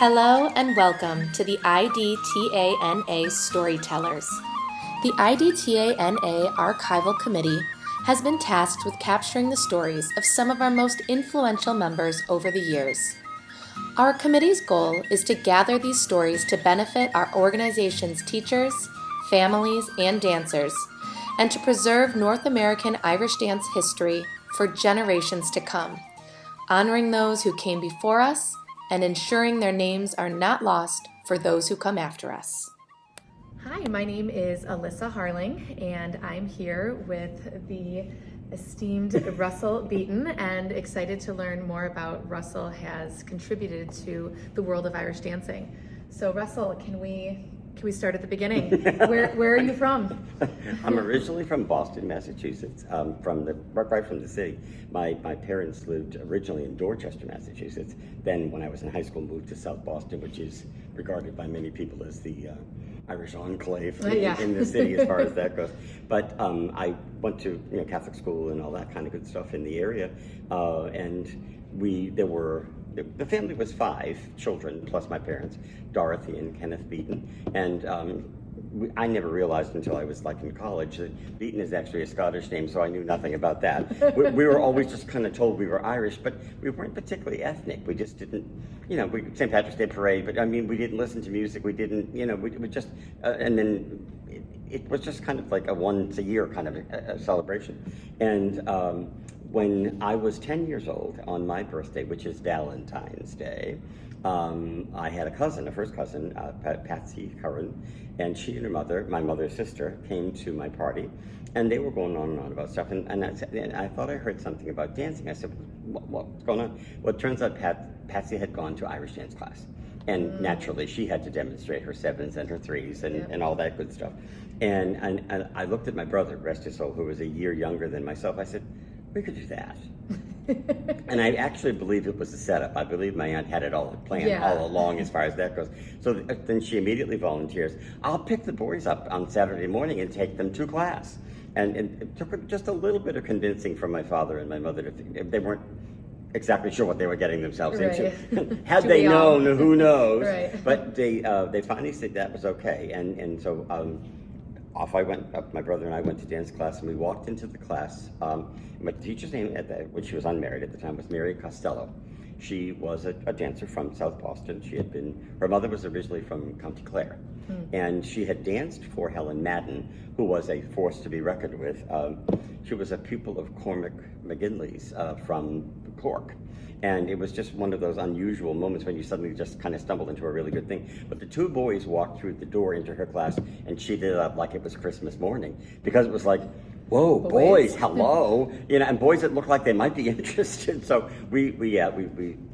Hello and welcome to the IDTANA Storytellers. The IDTANA Archival Committee has been tasked with capturing the stories of some of our most influential members over the years. Our committee's goal is to gather these stories to benefit our organization's teachers, families, and dancers, and to preserve North American Irish dance history for generations to come, honoring those who came before us and ensuring their names are not lost for those who come after us. Hi, my name is Alyssa Harling, and I'm here with the esteemed Russell Beaton, and excited to learn more about Russell has contributed to the world of Irish dancing. So Russell, can we start at the beginning? Where are you from? I'm originally from Boston, Massachusetts, right from the city. My parents lived originally in Dorchester, Massachusetts. Then when I was in high school, moved to South Boston, which is regarded by many people as the Irish enclave in the city as far as that goes. But I went to Catholic school and all that kind of good stuff in the area, and the family was 5 children, plus my parents, Dorothy and Kenneth Beaton. And I never realized until I was in college that Beaton is actually a Scottish name, so I knew nothing about that. we were always just kind of told we were Irish, but we weren't particularly ethnic. We just didn't, St. Patrick's Day parade, but we didn't listen to music. We didn't, we just, and then it was just kind of like a once a year kind of a celebration. And when I was 10 years old, on my birthday, which is Valentine's Day, I had a first cousin, Patsy Curran, and she and her mother, my mother's sister, came to my party, and they were going on and on about stuff, and I thought I heard something about dancing. I said, what's going on? Well, it turns out Patsy had gone to Irish dance class, and naturally she had to demonstrate her 7s and her 3s and all that good stuff. And I looked at my brother, rest his soul, who was a year younger than myself. I said, we could do that. And I actually believe it was a setup. I believe my aunt had it all planned all along as far as that goes. So then she immediately volunteers, I'll pick the boys up on Saturday morning and take them to class. And it took just a little bit of convincing from my father and my mother to think they weren't exactly sure what they were getting themselves into. Had they known, who knows? Right. But they finally said that was okay. And so off I went. My brother and I went to dance class, and we walked into the class. My teacher's name, when she was unmarried at the time, was Mary Costello. She was a dancer from South Boston. Her mother was originally from County Clare, and she had danced for Helen Madden, who was a force to be reckoned with. She was a pupil of Cormac McGinley's from Cork. And it was just one of those unusual moments when you suddenly just kind of stumbled into a really good thing. But the 2 boys walked through the door into her class, and she did it up like it was Christmas morning, because it was like, whoa, boys, hello, and boys that looked like they might be interested. So we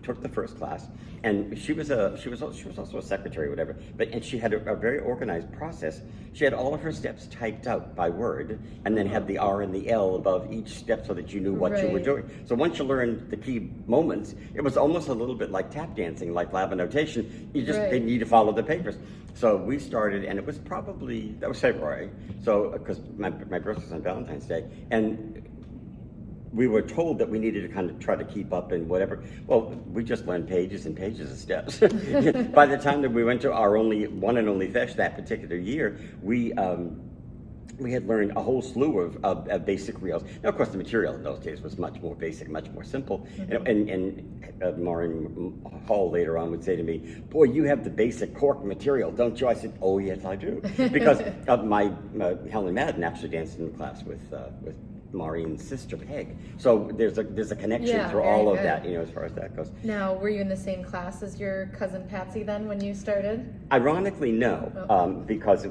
took the first class, and she was also a secretary or whatever. And she had a very organized process. She had all of her steps typed out by word, and then had the R and the L above each step so that you knew what you were doing. So once you learned the key moments, it was almost a little bit like tap dancing, like lab notation. You just didn't need to follow the papers. So we started, and it was that was February. So because my birthday was on Valentine's Day, and we were told that we needed to kind of try to keep up and whatever. Well, we just learned pages and pages of steps. By the time that we went to our one and only fesh that particular year, we had learned a whole slew of basic reels. Now, of course, the material in those days was much more basic, much more simple. And Maureen Hall later on would say to me, boy, you have the basic Cork material, don't you? I said, oh, yes, I do. Because my Helen Madden actually danced in the class with Maureen's sister, Peg. So there's a connection through all of that, as far as that goes. Now, were you in the same class as your cousin Patsy then when you started? Ironically, no, because...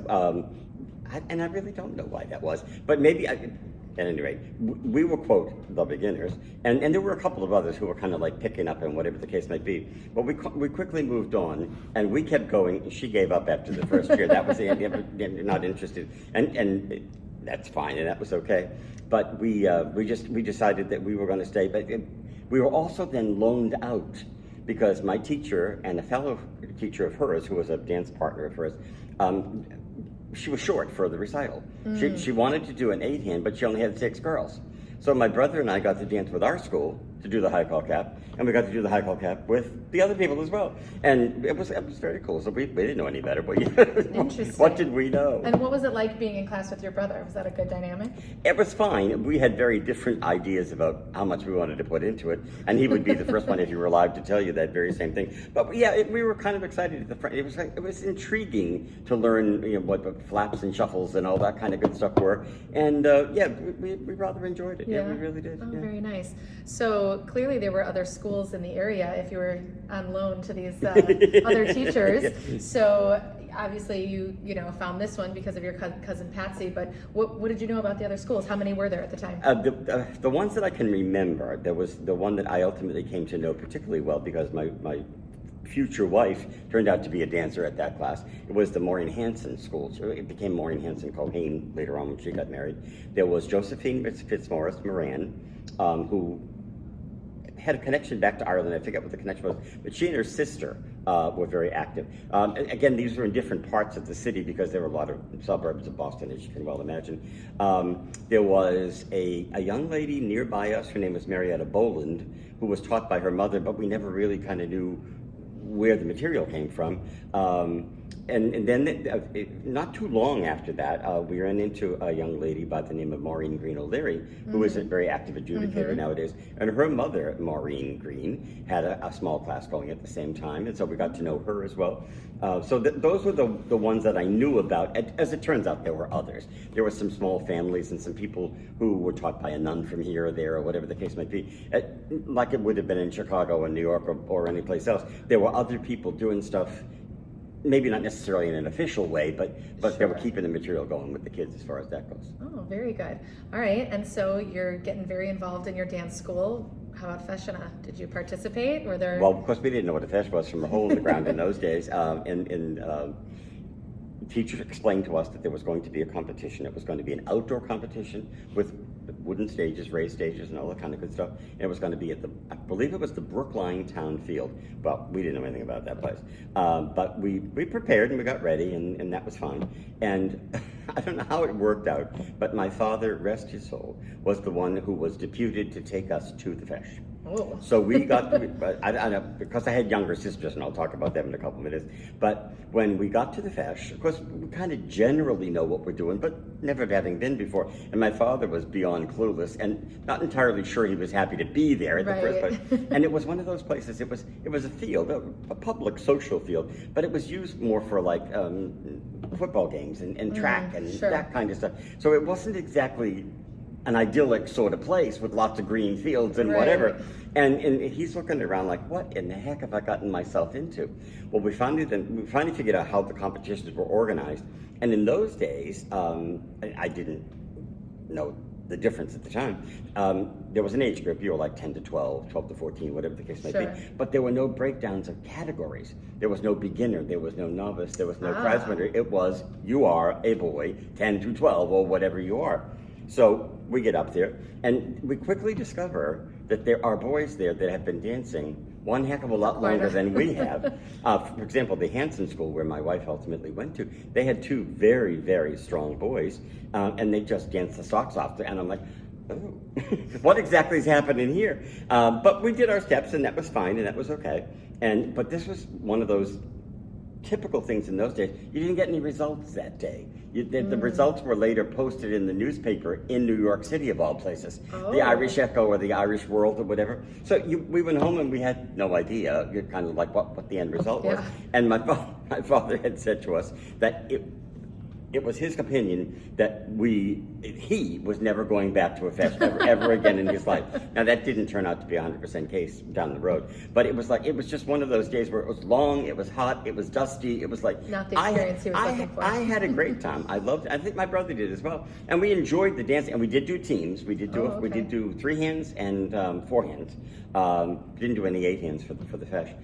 and I really don't know why that was, but maybe, at any rate, we were, quote, the beginners, and there were a couple of others who were kind of like picking up and whatever the case might be, but we quickly moved on, and we kept going. She gave up after the first year. That was not interested, and that's fine, and that was okay, but we decided that we were going to stay, but we were also then loaned out, because my teacher and a fellow teacher of hers, who was a dance partner of hers, she was short for the recital. She wanted to do an 8-hand, but she only had 6 girls. So my brother and I got to dance with our school to do the high call cap, and we got to do the high call cap with the other people as well. And it was very cool. So we didn't know any better, but Interesting. What did we know? And what was it like being in class with your brother? Was that a good dynamic? It was fine. We had very different ideas about how much we wanted to put into it, and he would be the first one if you were alive to tell you that very same thing. But yeah, we were kind of excited at the front. It was intriguing to learn, what flaps and shuffles and all that kind of good stuff were. And yeah, we rather enjoyed it. Yeah, we really did. Oh, yeah. Very nice. So clearly there were other schools in the area if you were on loan to these other teachers. So obviously you found this one because of your cousin Patsy, but what did you know about the other schools? How many were there at the time? The ones that I can remember, there was the one that I ultimately came to know particularly well because my future wife turned out to be a dancer at that class. It was the Maureen Hanson School. So it became Maureen Hanson Cohane later on when she got married. There was Josephine Fitzmaurice Moran, who had a connection back to Ireland. I forget what the connection was, but she and her sister were very active. Again, these were in different parts of the city because there were a lot of suburbs of Boston, as you can well imagine. There was a young lady nearby us. Her name was Marietta Boland, who was taught by her mother, but we never really kind of knew where the material came from. And then not too long after that, we ran into a young lady by the name of Maureen Green O'Leary, who is a very active adjudicator nowadays. And her mother, Maureen Green, had a small class going at the same time, and so we got to know her as well. So those were the ones that I knew about. As it turns out, there were others. There were some small families and some people who were taught by a nun from here or there, or whatever the case might be. Like it would have been in Chicago or New York or any place else. There were other people doing stuff, maybe not necessarily in an official way, but they were keeping the material going with the kids as far as that goes. Oh, very good. All right, and so you're getting very involved in your dance school. How about Feshana? Did you participate? Were there? Well, of course, we didn't know what a fesh was from a hole in the ground in those days. Teachers explained to us that there was going to be a competition. It was going to be an outdoor competition with wooden stages, raised stages, and all that kind of good stuff. And it was going to be at I believe it was the Brookline Town Field. Well, we didn't know anything about that place. But we prepared and we got ready, and that was fine. And I don't know how it worked out, but my father, rest his soul, was the one who was deputed to take us to the fesh. Oh. So we got, because I had younger sisters, and I'll talk about them in a couple minutes, but when we got to the fesh, of course, we kind of generally know what we're doing, but never having been before. And my father was beyond clueless and not entirely sure he was happy to be there at the first place. And it was one of those places, it was a field, a public social field, but it was used more for like football games and track and that kind of stuff. So it wasn't exactly an idyllic sort of place with lots of green fields and whatever. And he's looking around like, what in the heck have I gotten myself into? Well, we finally figured out how the competitions were organized. And in those days, I didn't know the difference at the time. There was an age group, you were like 10 to 12, 12 to 14, whatever the case might be. But there were no breakdowns of categories. There was no beginner, there was no novice, there was no prize winner. It was, you are a boy, 10 to 12, or whatever you are. So we get up there, and we quickly discover that there are boys there that have been dancing one heck of a lot longer than we have. For example, the Hanson School, where my wife ultimately went to, they had two very, very strong boys, and they just danced the socks off. And I'm like, oh, what exactly is happening here? But we did our steps, and that was fine, and that was okay. But this was one of those typical things in those days. You didn't get any results that day. The results were later posted in the newspaper in New York City, of all places. The Irish Echo or the Irish World or whatever. So we went home and we had no idea, kind of like what the end result was. And my father had said to us that it was his opinion that he was never going back to a fest ever again in his life. Now that didn't turn out to be 100% case down the road, but it was just one of those days where it was long, it was hot, it was dusty, it was like not the experience he was looking for. I had a great time. I loved it. I think my brother did as well, and we enjoyed the dance. And we did do teams. We did do 3 hands and 4 hands. Didn't do any 8 hands for the fesh.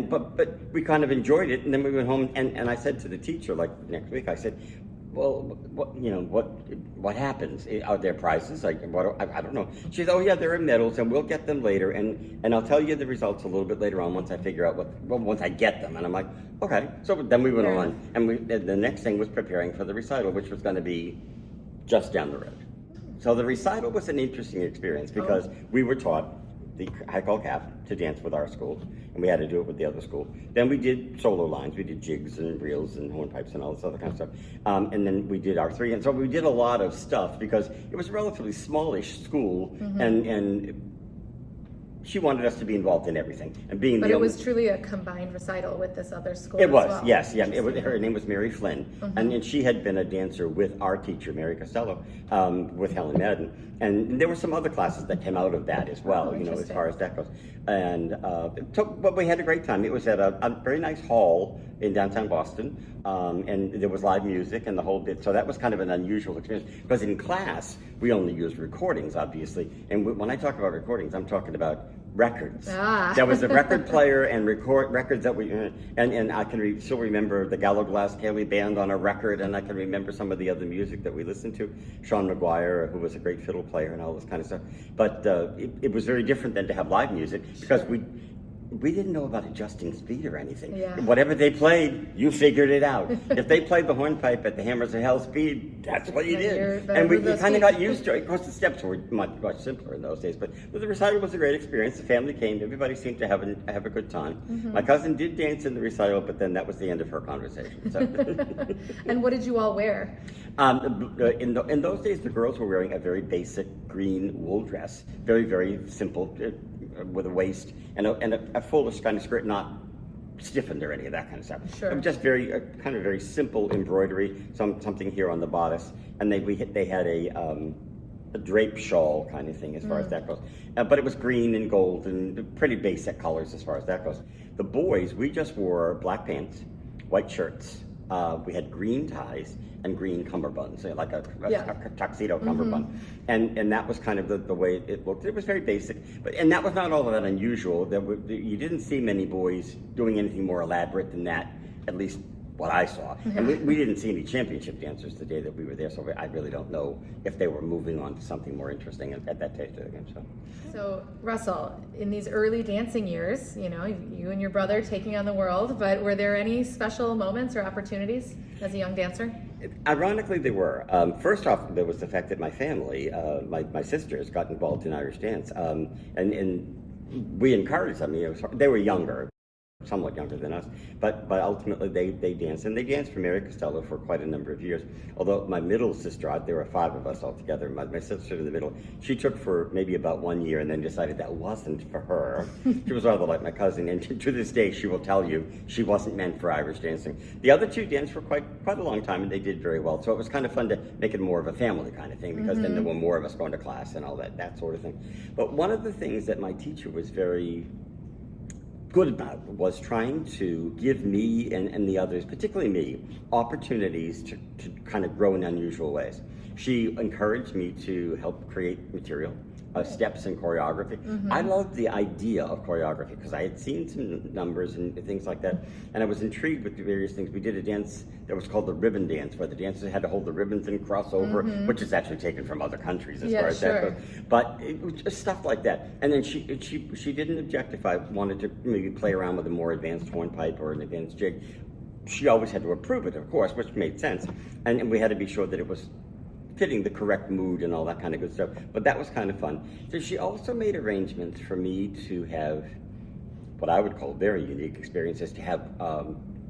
But we kind of enjoyed it. And then we went home, and I said to the teacher, like next week, I said, well, what happens? Are there prizes? Like, I don't know. She said, oh yeah, there are medals, and we'll get them later, and I'll tell you the results a little bit later on once I figure out once I get them. And I'm like, okay. So then we went on, and the next thing was preparing for the recital, which was going to be just down the road. So the recital was an interesting experience because we were taught the high call cap to dance with our school, and we had to do it with the other school. Then we did solo lines. We did jigs and reels and hornpipes and all this other kind of stuff. And then we did our three. And so we did a lot of stuff because it was a relatively smallish school, and she wanted us to be involved in everything. And being but it was truly a combined recital with this other school. It was, as well. yes, yeah. Her name was Mary Flynn, and she had been a dancer with our teacher, Mary Costello, with Helen Madden. And there were some other classes that came out of that as well, you know, as far as that goes. And but we had a great time. It was at a very nice hall in downtown Boston, and there was live music and the whole bit. So that was kind of an unusual experience because in class we only used recordings, obviously. And when I talk about recordings, I'm talking about records. There was a record player and records that we, and I can still remember the Gallo Glass Haley Band on a record, and I can remember some of the other music that we listened to. Sean McGuire, who was a great fiddle player and all this kind of stuff. But it was very different than to have live music because we didn't know about adjusting speed or anything. Whatever they played, you figured it out. If they played the hornpipe at the Hammers of Hell speed, that's what you did. And we kind of got used to it. Of course, the steps were much simpler in those days, but the recital was a great experience. The family came. Everybody seemed to have a good time. My cousin did dance in the recital, but then that was the end of her conversation. So. And what did you all wear? In those days, the girls were wearing a very basic green wool dress, very, very simple, with a waist and a fullish kind of skirt, not stiffened or any of that kind of stuff. It was just very kind of very simple embroidery, something here on the bodice, and they had a drape shawl kind of thing as far as that goes. But it was green and gold and pretty basic colors as far as that goes. The boys, we just wore black pants, white shirts. We had green ties and green cummerbunds, like a tuxedo cummerbund, and that was kind of the way it looked. It was very basic, and that was not all that unusual. You didn't see many boys doing anything more elaborate than that, at least what I saw. And we didn't see any championship dancers the day that we were there, so I really don't know if they were moving on to something more interesting at that stage of the game. So Russell, in these early dancing years, you know, you and your brother taking on the world, but were there any special moments or opportunities as a young dancer? Ironically, there were. First off, there was the fact that my family, my sisters, got involved in Irish dance, and we encouraged them. You know, they were younger, somewhat younger than us, but ultimately they danced, and they danced for Mary Costello for quite a number of years. Although my middle sister, there were 5 of us altogether, my sister in the middle, she took for maybe about 1 year and then decided that wasn't for her. She was rather like my cousin, and to this day she will tell you she wasn't meant for Irish dancing. The other 2 danced for quite a long time, and they did very well, so it was kind of fun to make it more of a family kind of thing, because then there were more of us going to class and all that sort of thing. But one of the things that my teacher was very good about was trying to give me and the others, particularly me, opportunities to kind of grow in unusual ways. She encouraged me to help create material, steps and choreography. I loved the idea of choreography because I had seen some numbers and things like that, and I was intrigued with the various things. We did a dance that was called the ribbon dance, where the dancers had to hold the ribbons and cross over, which is actually taken from other countries as far as that goes. But it was just stuff like that. And then she didn't object if I wanted to maybe play around with a more advanced hornpipe or an advanced jig. She always had to approve it, of course, which made sense. And we had to be sure that it was fitting the correct mood and all that kind of good stuff. But that was kind of fun. So she also made arrangements for me to have what I would call very unique experiences, to have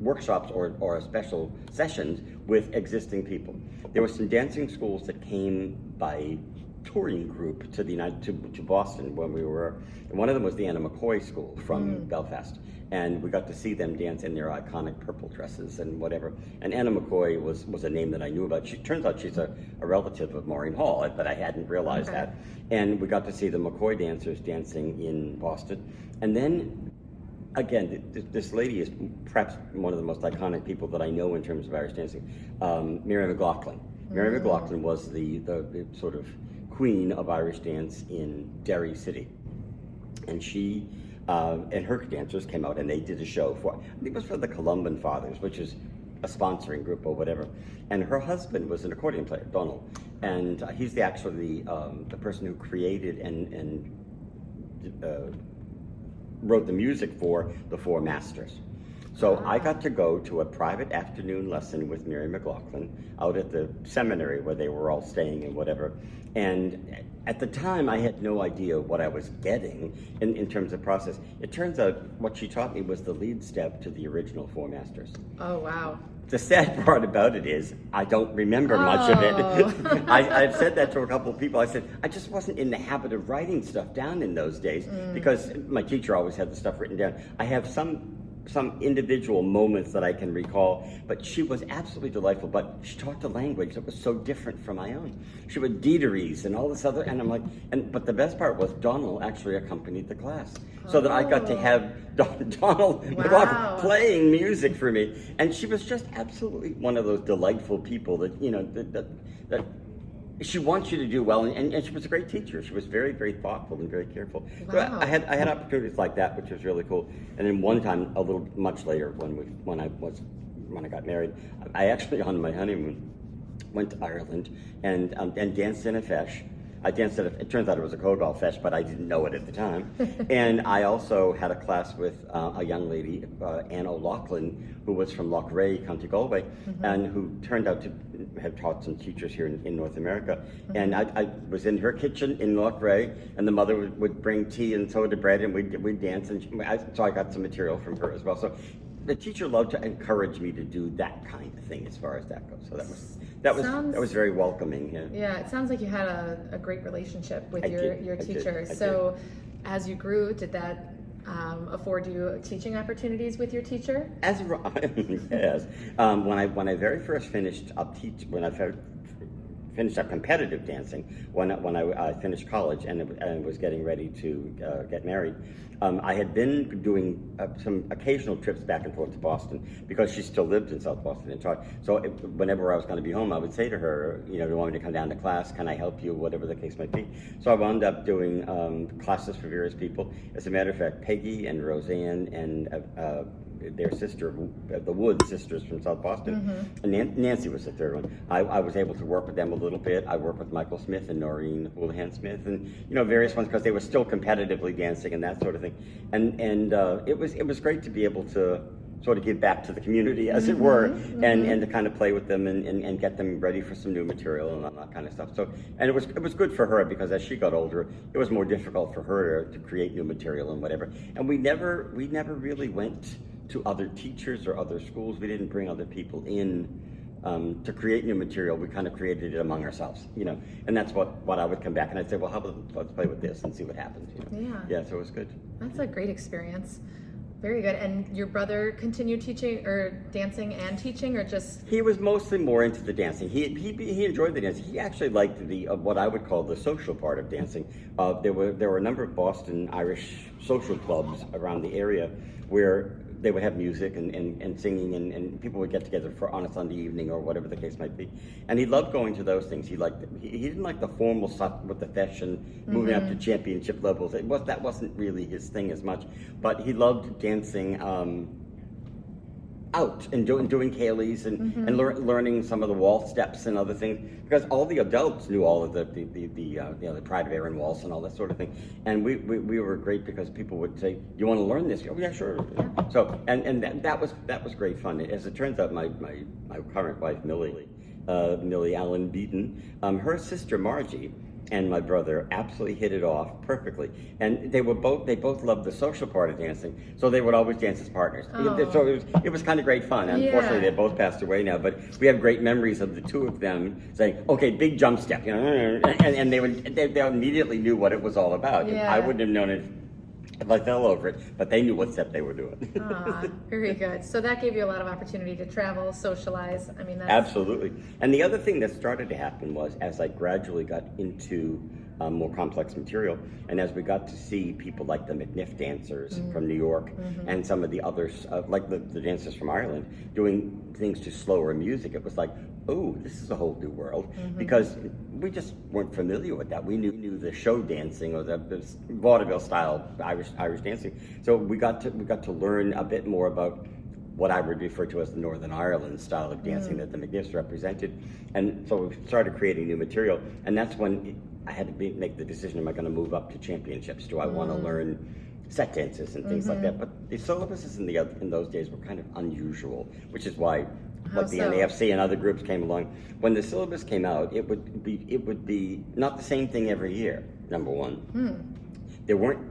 workshops or special sessions with existing people. There were some dancing schools that came by touring group to Boston when we were, and one of them was the Anna McCoy School from Belfast. And we got to see them dance in their iconic purple dresses and whatever. And Anna McCoy was a name that I knew about. Turns out she's a relative of Maureen Hall, but I hadn't realized that. And we got to see the McCoy dancers dancing in Boston. And then, again, this lady is perhaps one of the most iconic people that I know in terms of Irish dancing, Mary McLaughlin. Mary McLaughlin was the sort of queen of Irish dance in Derry City. And she and her dancers came out and they did a show for, I think it was for the Columban Fathers, which is a sponsoring group or whatever. And her husband was an accordion player, Donald. And he's actually the person who created and wrote the music for the Four Masters. So I got to go to a private afternoon lesson with Mary McLaughlin out at the seminary where they were all staying and whatever. And at the time, I had no idea what I was getting in terms of process. It turns out what she taught me was the lead step to the original Four Masters. Oh, wow. The sad part about it is I don't remember much of it. I've said that to a couple of people. I said, I just wasn't in the habit of writing stuff down in those days because my teacher always had the stuff written down. I have some individual moments that I can recall, but she was absolutely delightful, but she talked a language that was so different from my own. She would Dieteries and all this other, and I'm like, but the best part was Donald actually accompanied the class, so that I got to have Donald McLaughlin playing music for me, and she was just absolutely one of those delightful people that, you know, that she wants you to do well, and she was a great teacher. She was very, very thoughtful and very careful. Wow. So I had opportunities like that, which was really cool. And then one time, a little much later, when I got married, I actually on my honeymoon went to Ireland and danced in a fesh. I danced at it turns out it was a Kogol fesh, but I didn't know it at the time. And I also had a class with a young lady, Anne O'Loughlin, who was from Loughrea, County Galway, and who turned out to have taught some teachers here in North America. And I was in her kitchen in Loughrea, and the mother would bring tea and soda bread, and we'd dance, and so I got some material from her as well. So the teacher loved to encourage me to do that kind of thing as far as that goes. So that was very welcoming. Yeah. Yeah, it sounds like you had a great relationship with your teacher. I So as you grew, did that afford you teaching opportunities with your teacher? Yes. When I very first finished up finished up competitive dancing, when I finished college and was getting ready to get married, I had been doing some occasional trips back and forth to Boston because she still lived in South Boston and taught. So whenever I was going to be home, I would say to her, you know, do you want me to come down to class? Can I help you? Whatever the case might be. So I wound up doing classes for various people. As a matter of fact, Peggy and Roseanne and their sister, the Wood sisters from South Boston, and Nancy was the third one. I was able to work with them a little bit. I worked with Michael Smith and Noreen Houlihan Smith, and you know, various ones because they were still competitively dancing and that sort of thing. And it was great to be able to sort of give back to the community, as it were, and to kind of play with them and get them ready for some new material and all that kind of stuff. So, and it was good for her because as she got older, it was more difficult for her to create new material and whatever. And we never really went to other teachers or other schools. We didn't bring other people in to create new material. We kind of created it among ourselves, you know. And that's what I would come back and I'd say, well, how about let's play with this and see what happens, you know? Yeah, so it was good. That's a great experience. Very good. And your brother continued teaching or dancing and teaching, or just? He was mostly more into the dancing. He enjoyed the dancing. He actually liked the what I would call the social part of dancing. There were a number of Boston Irish social clubs around the area where they would have music and singing and people would get together on a Sunday evening or whatever the case might be. And he loved going to those things. He didn't like the formal stuff with the fashion, moving up to championship levels. That wasn't really his thing as much. But he loved dancing out and doing Kayleys and learning some of the waltz steps and other things, because all the adults knew all of the Pride of Erin waltz and all that sort of thing. And we were great because people would say, "You want to learn this?" Oh yeah, sure. So and that was great fun. As it turns out, my current wife Millie Allen Beaton, her sister Margie and my brother absolutely hit it off perfectly, and they both loved the social part of dancing, so they would always dance as partners. So it was kind of great fun. Unfortunately, they both passed away now, but we have great memories of the two of them saying, "Okay, big jump step," you know, and they immediately knew what it was all about. I wouldn't have known it if I fell over it, but they knew what step they were doing. Very good. So that gave you a lot of opportunity to travel, socialize. I mean, that's... Absolutely. And the other thing that started to happen was as I gradually got into more complex material, and as we got to see people like the McNiff dancers from New York and some of the others, like the dancers from Ireland, doing things to slower music, it was like, oh, this is a whole new world, because we just weren't familiar with that. We knew the show dancing or the vaudeville style Irish dancing. So we got to learn a bit more about what I would refer to as the Northern Ireland style of dancing that the McNiffs represented. And so we started creating new material, and that's when I had to make the decision, am I going to move up to championships? Do I want to learn set dances and things like that. But the syllabuses in those days were kind of unusual, which is why the NAFC and other groups came along. When the syllabus came out, it would be not the same thing every year. Number one, there weren't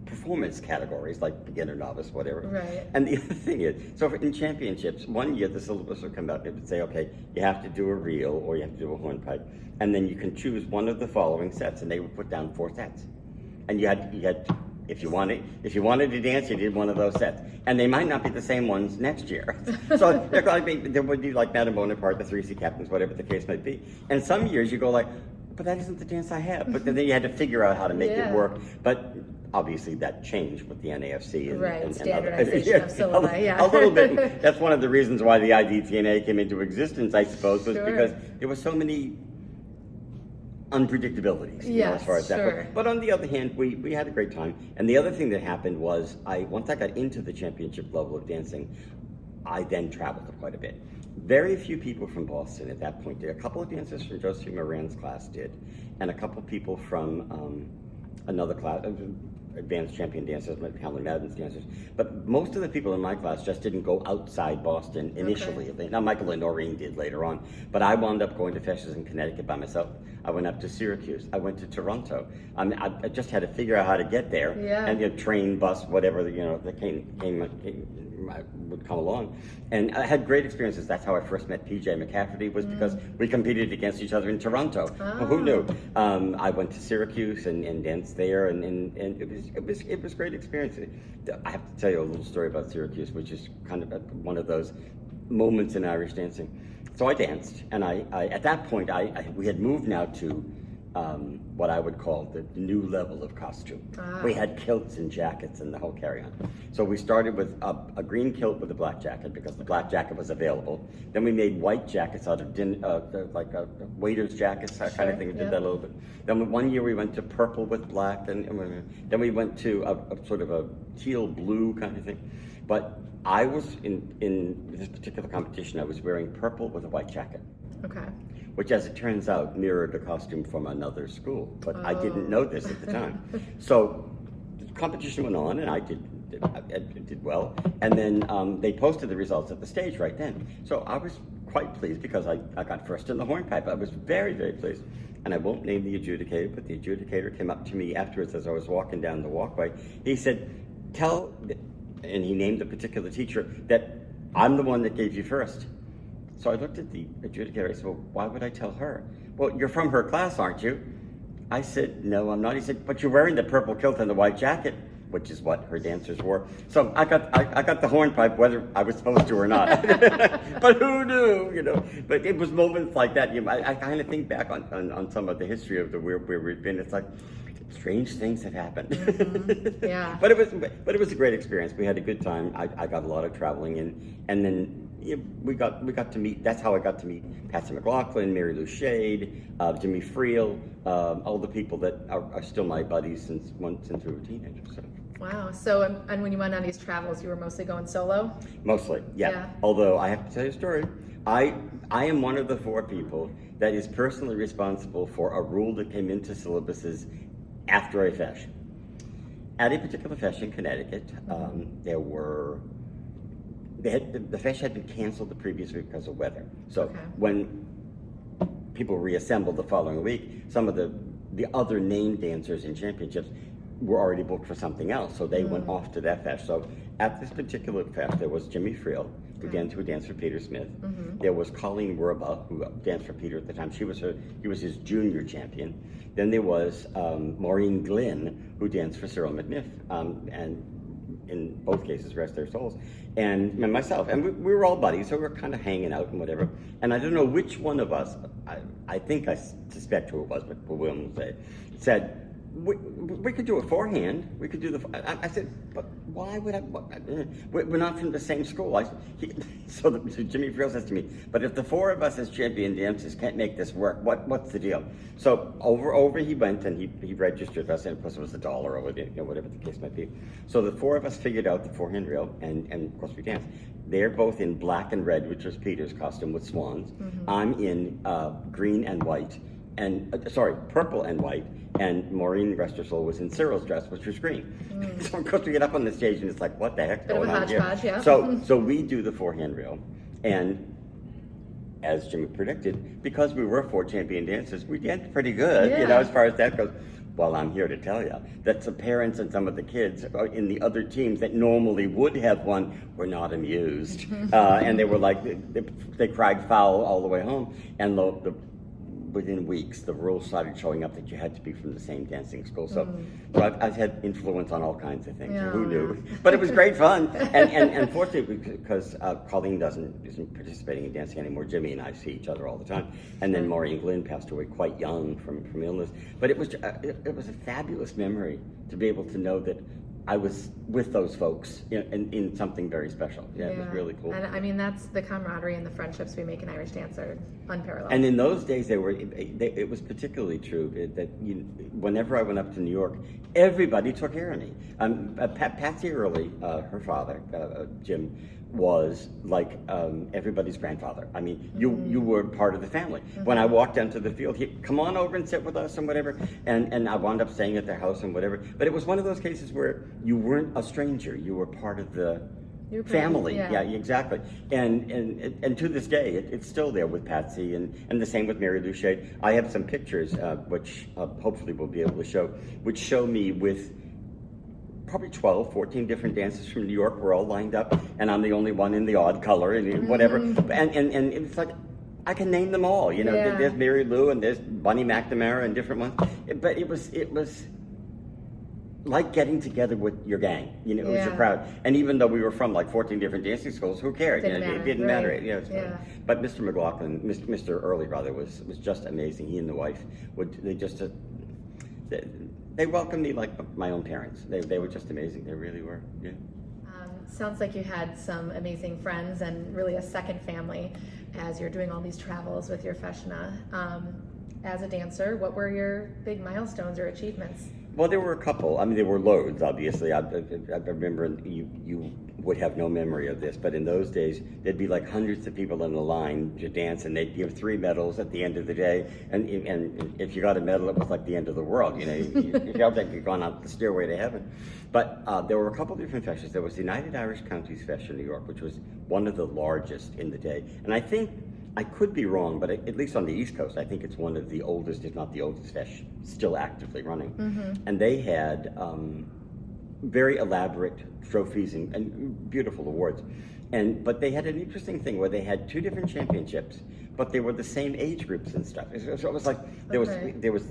performance categories like beginner, novice, whatever. Right. And the other thing is, so in championships, one year the syllabus would come out. It would say, okay, you have to do a reel or you have to do a hornpipe, and then you can choose one of the following sets, and they would put down 4 sets, and you had if you wanted to dance, you did one of those sets, and they might not be the same ones next year. So there would be like Madame Bonaparte, the 3 sea captains, whatever the case might be. And some years you go like, but that isn't the dance I have. But then you had to figure out how to make it work. But obviously that changed with the NAFC and standardization of syllabi, a little bit. That's one of the reasons why the IDTANA came into existence, I suppose, was because there were so many unpredictabilities as far as that goes. But on the other hand, we had a great time. And the other thing that happened was once I got into the championship level of dancing, I then traveled quite a bit. Very few people from Boston at that point did. A couple of dancers from Josie Moran's class did, and a couple people from another class, advanced champion dancers, Helen Madden's dancers. But most of the people in my class just didn't go outside Boston initially. Okay. Now, Michael and Noreen did later on. But I wound up going to festivals in Connecticut by myself. I went up to Syracuse. I went to Toronto. I just had to figure out how to get there. Yeah. And train, bus, whatever, that would come along. And I had great experiences. That's how I first met PJ McCafferty, was because we competed against each other in Toronto. Oh. Who knew? I went to Syracuse and danced there, and it was great experience. I have to tell you a little story about Syracuse, which is kind of one of those moments in Irish dancing. So I danced, and I at that point we had moved now to what I would call the new level of costume. We had kilts and jackets and the whole carry-on. So we started with a green kilt with a black jacket because the black jacket was available. Then we made white jackets out of waiters' jackets, that kind of thing. We did that a little bit. Then one year we went to purple with black, and then we went to a sort of a teal blue kind of thing. But I was in this particular competition, I was wearing purple with a white jacket. Okay. Which, as it turns out, mirrored a costume from another school, but I didn't know this at the time. So the competition went on, and I did well, and then they posted the results at the stage right then. So I was quite pleased because I got first in the hornpipe. I was very, very pleased. And I won't name the adjudicator, but the adjudicator came up to me afterwards as I was walking down the walkway. He said, and he named a particular teacher, that I'm the one that gave you first. So I looked at the adjudicator. I said, well, why would I tell her? Well, you're from her class, aren't you? I said, no, I'm not. He said, but you're wearing the purple kilt and the white jacket, which is what her dancers wore. So I got the hornpipe, whether I was supposed to or not. But who knew, But it was moments like that. I kind of think back on some of the history of where we've been. It's like, strange things have happened. Mm-hmm. Yeah. But it was a great experience. We had a good time. I got a lot of traveling in, and then we got to meet. That's how I got to meet Patsy McLaughlin, Mary Lou Shade, Jimmy Friel, all the people that are still my buddies since we were teenagers. So. Wow. So, and when you went on these travels, you were mostly going solo? Mostly, yeah. Although I have to tell you a story. I am one of the 4 people that is personally responsible for a rule that came into syllabuses after a fesh. At a particular fesh in Connecticut, the fesh had been canceled the previous week because of weather. So when people reassembled the following week, some of the other named dancers in championships were already booked for something else, so they went off to that fesh. So at this particular fesh, there was Jimmy Friel, who danced for Peter Smith. Mm-hmm. There was Colleen Werba, who danced for Peter at the time. He was his junior champion. Then there was Maureen Glynn, who danced for Cyril McNiff, and in both cases, rest their souls, and myself. And we were all buddies, so we were kind of hanging out and whatever. And I don't know which one of us, I think I suspect who it was, but we won't say, said, we could do it forehand. We could do I said, but why would I? We're not from the same school. So Jimmy Friel says to me, but if the 4 of us as champion dancers can't make this work, what's the deal? So over he went, and he registered us, and of course it was $1 or whatever the case might be. So the 4 of us figured out the forehand reel, and of course we danced. They're both in black and red, which was Peter's costume with swans. Mm-hmm. I'm in green and white. purple and white, and Maureen Restersol was in Cyril's dress, which was green. So of course we get up on the stage and it's like, what the heck's going on here? Yeah. So we do the forehand reel, and as Jimmy predicted, because we were 4 champion dancers, we danced pretty good, as far as that goes. Well, I'm here to tell you that the parents and some of the kids in the other teams that normally would have won were not amused. And they were like, they cried foul all the way home. And within weeks, the rules started showing up that you had to be from the same dancing school. So I've had influence on all kinds of things. Yeah. Who knew? But it was great fun. And fortunately, because Colleen isn't participating in dancing anymore, Jimmy and I see each other all the time. And then Maureen Glynn passed away quite young from illness. But it was a fabulous memory to be able to know that I was with those folks in something very special. Yeah, it was really cool. And I mean, that's the camaraderie and the friendships we make in Irish dance are unparalleled. And in those days, it was particularly true that whenever I went up to New York, everybody took care of me. Patsy Early, her father, Jim, was like everybody's grandfather. I mean, you were part of the family. When I walked down to the field, he'd come on over and sit with us and whatever, and I wound up staying at their house and whatever. But it was one of those cases where you weren't a stranger, you were part of the family. Yeah, exactly. And to this day, it's still there with Patsy, and the same with Mary Lou Shade. I have some pictures, which hopefully we'll be able to show, which show me with probably 12, 14 different dancers from New York. We're all lined up, and I'm the only one in the odd color and whatever. And it's like, I can name them all. There's Mary Lou and there's Bunny McNamara and different ones. But it was like getting together with your gang. It was your crowd. And even though we were from like 14 different dancing schools, who cared? It didn't matter. But Mr. McLaughlin, Mr. Early rather, was just amazing. He and the wife they welcomed me like my own parents. They were just amazing. They really were. Yeah. Sounds like you had some amazing friends and really a second family as you're doing all these travels with your Feshna. As a dancer, what were your big milestones or achievements? Well, there were a couple. I mean, there were loads, obviously. I remember you would have no memory of this, but in those days, there'd be like hundreds of people in a line to dance, and they'd give 3 medals at the end of the day. And if you got a medal, it was like the end of the world. You felt like you'd gone up the stairway to heaven. But there were a couple different Feshnas. There was the United Irish Counties Fesh in New York, which was one of the largest in the day. And I think, I could be wrong, but at least on the East Coast, I think it's one of the oldest, if not the oldest, Fesh still actively running. And they had very elaborate trophies and beautiful awards. But they had an interesting thing where they had 2 different championships, but they were the same age groups and stuff. So it was like there was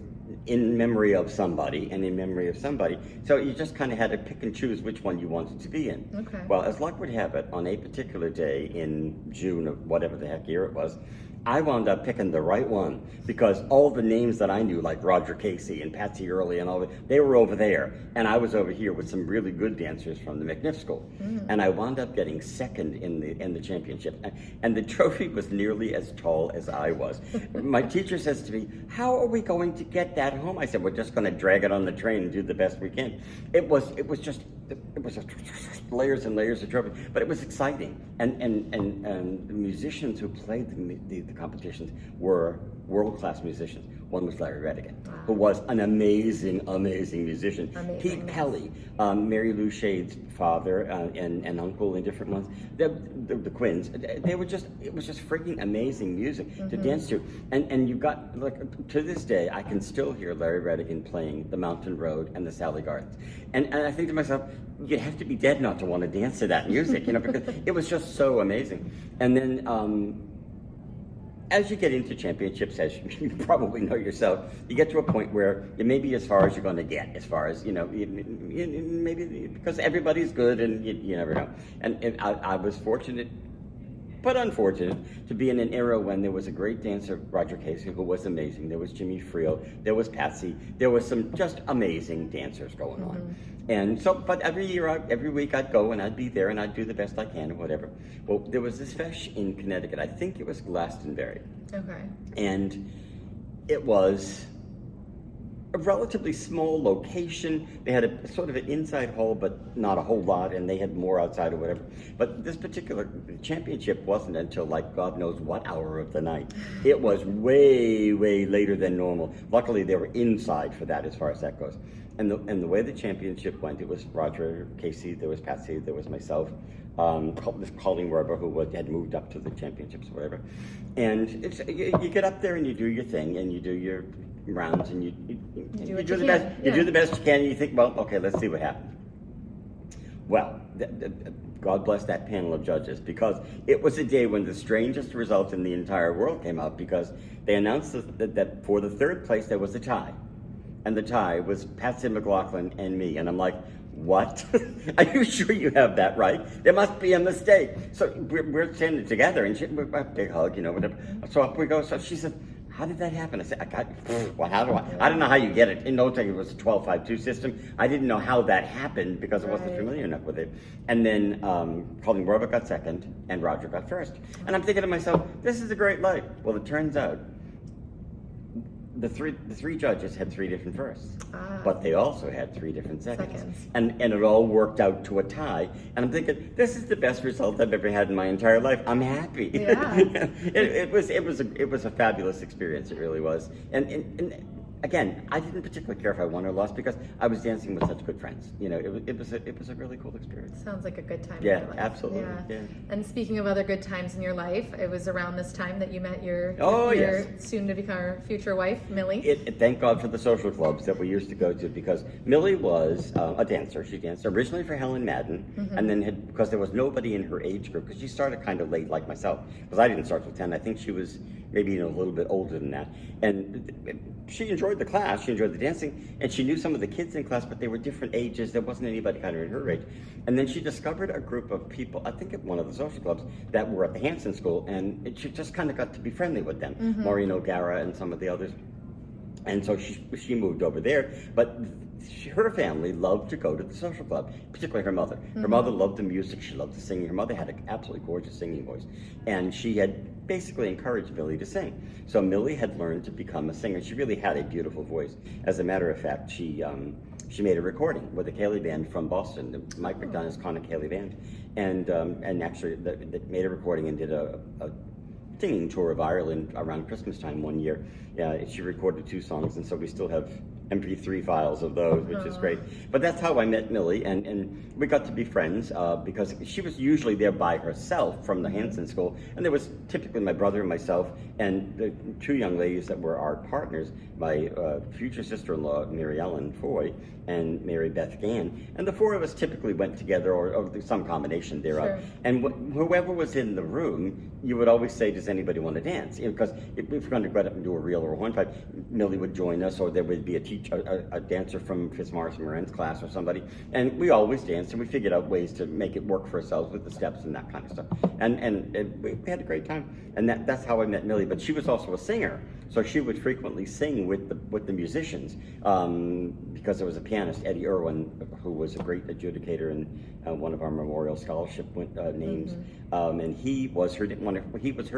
in memory of somebody and in memory of somebody. So you just kind of had to pick and choose which one you wanted to be in. Well, as luck would have it, on a particular day in June of whatever the heck year it was, I wound up picking the right one because all the names that I knew, like Roger Casey and Patsy Early and all that, they were over there. And I was over here with some really good dancers from the McNiff School. And I wound up getting second in the championship. And the trophy was nearly as tall as I was. My teacher says to me, "How are we going to get that home?" I said, "We're just going to drag it on the train and do the best we can." It was just layers and layers of trophy, but it was exciting. And the musicians who played the competitions were world-class musicians. One was Larry Redigan, who was an amazing musician. Pete Kelly, Mary Lou Shade's father and uncle and different ones, the Quins. It was just freaking amazing music to dance to. And you got, like, to this day, I can still hear Larry Redigan playing the Mountain Road and the Sally Gardens. And I think to myself, you have to be dead not to want to dance to that music, because it was just so amazing. And then, as you get into championships, as you probably know yourself, you get to a point where it may be as far as you're going to get, as far as, maybe because everybody's good and you never know. And I was fortunate, but unfortunate, to be in an era when there was a great dancer, Roger Casey, who was amazing. There was Jimmy Friel, there was Patsy, there was some just amazing dancers going on. And so, but every week I'd go and I'd be there and I'd do the best I can or whatever. Well, there was this fesh in Connecticut. I think it was Glastonbury. Okay. And it was a relatively small location. They had a sort of an inside hall, but not a whole lot, and they had more outside or whatever. But this particular championship wasn't until like God knows what hour of the night. It was way, way later than normal. Luckily, they were inside for that, as far as that goes. And the way the championship went, it was Roger, Casey, there was Patsy, there was myself, this Colleen Werber, who had moved up to the championships or whatever. And you get up there and you do your thing, and you do your rounds, and you do the best. You do the best you can, and you think, well, okay, let's see what happens. Well, God bless that panel of judges, because it was a day when the strangest result in the entire world came out, because they announced that for the third place there was a tie, and the tie was Patsy McLaughlin and me, and I'm like, what? Are you sure you have that right? There must be a mistake. So we're standing together, and we're a big hug, whatever. So up we go. So she said, how did that happen? I said, well, how do I don't know how you get it. In no time, it was a 12-5-2 system. I didn't know how that happened because I wasn't familiar enough with it. And then Colleen Werber got second, and Roger got first. And I'm thinking to myself, this is a great life. Well, it turns out the three judges had three different firsts, but they also had three different seconds. And it all worked out to a tie. And I'm thinking, this is the best result I've ever had in my entire life. I'm happy. Yeah. it was a fabulous experience. It really was. And again, I didn't particularly care if I won or lost, because I was dancing with such good friends. It was a really cool experience. Sounds like a good time. Yeah, in your life. absolutely. Yeah. And speaking of other good times in your life, it was around this time that you met your soon to become future wife, Millie. Thank God for the social clubs that we used to go to, because Millie was a dancer. She danced originally for Helen Madden, and then because there was nobody in her age group, because she started kind of late like myself, because I didn't start till 10. I think she was maybe a little bit older than that. And she enjoyed the class, she enjoyed the dancing, and she knew some of the kids in class, but they were different ages. There wasn't anybody kind of in her age. And then she discovered a group of people, I think at one of the social clubs, that were at the Hanson School, and she just kind of got to be friendly with them. Maureen O'Gara and some of the others. And so she moved over there, but her family loved to go to the social club, particularly her mother. Her mother loved the music, she loved the singing. Her mother had an absolutely gorgeous singing voice, and she had basically encouraged Millie to sing. So Millie had learned to become a singer. She really had a beautiful voice. As a matter of fact, she made a recording with a Cayley band from Boston, the Mike McDonough's Connor Cayley band, and actually they made a recording and did a singing tour of Ireland around Christmas time one year. She recorded 2 songs, and so we still have MP3 files of those, which is great. But that's how I met Millie, and we got to be friends because she was usually there by herself from the Hanson School, and there was typically my brother and myself and the 2 young ladies that were our partners, my future sister-in-law, Mary Ellen Foy, and Mary Beth Gann, and the 4 of us typically went together, or some combination thereof. Sure. And whoever was in the room, you would always say, does anybody want to dance? Because if we're going to go up and do a reel or a hornpipe, Millie would join us, or there would be a dancer from Fitzmaurice Moran's class or somebody, and we always danced, and we figured out ways to make it work for ourselves with the steps and that kind of stuff. And we had a great time, and that's how I met Millie. But she was also a singer, so she would frequently sing with the musicians, because there was a pianist, Eddie Irwin, who was a great adjudicator and one of our Memorial Scholarship names, and he was her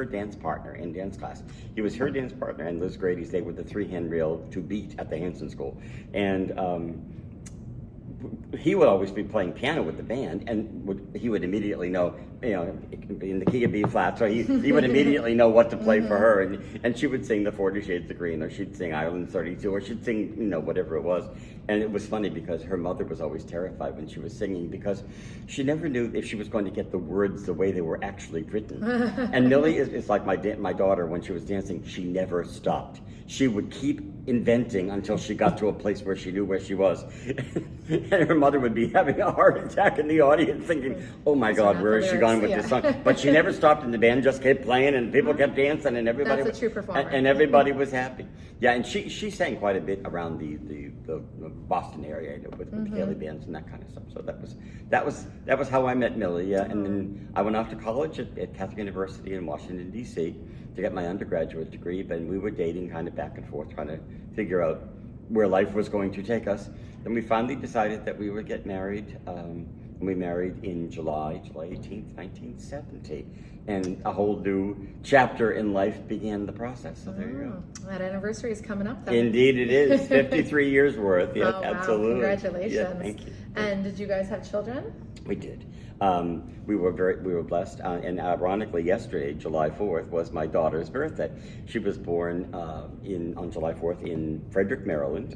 dance partner in dance class. He was her dance partner and Liz Grady's. They were the 3-hand reel to beat at the Hanson School, and he would always be playing piano with the band, and he would immediately know, in the key of B flat, so he would immediately know what to play for her, and she would sing the 40 Shades of Green, or she'd sing Island 32, or she'd sing, whatever it was. And it was funny because her mother was always terrified when she was singing, because she never knew if she was going to get the words the way they were actually written. And Millie is like my daughter. When she was dancing, she never stopped. She would keep inventing until she got to a place where she knew where she was. And her mother would be having a heart attack in the audience thinking, oh my God, where is she going with this song? But she never stopped, and the band just kept playing, and people kept dancing, and everybody That's a true performer. And everybody was happy. Yeah, and she sang quite a bit around the Boston area with the Cayley bands and that kind of stuff. So that was how I met Millie. And then I went off to college at Catholic University in Washington, D.C. to get my undergraduate degree, but we were dating kind of back and forth, trying to figure out where life was going to take us. Then we finally decided that we would get married We married in July 18th, 1970. And a whole new chapter in life began the process. So there you go. That anniversary is coming up then. Indeed it is. 53 years worth. Yeah, wow. absolutely. Congratulations. Yeah, thank you. And did you guys have children? We did. We were blessed, and ironically, yesterday, July 4th, was my daughter's birthday. She was born on July 4th in Frederick, Maryland,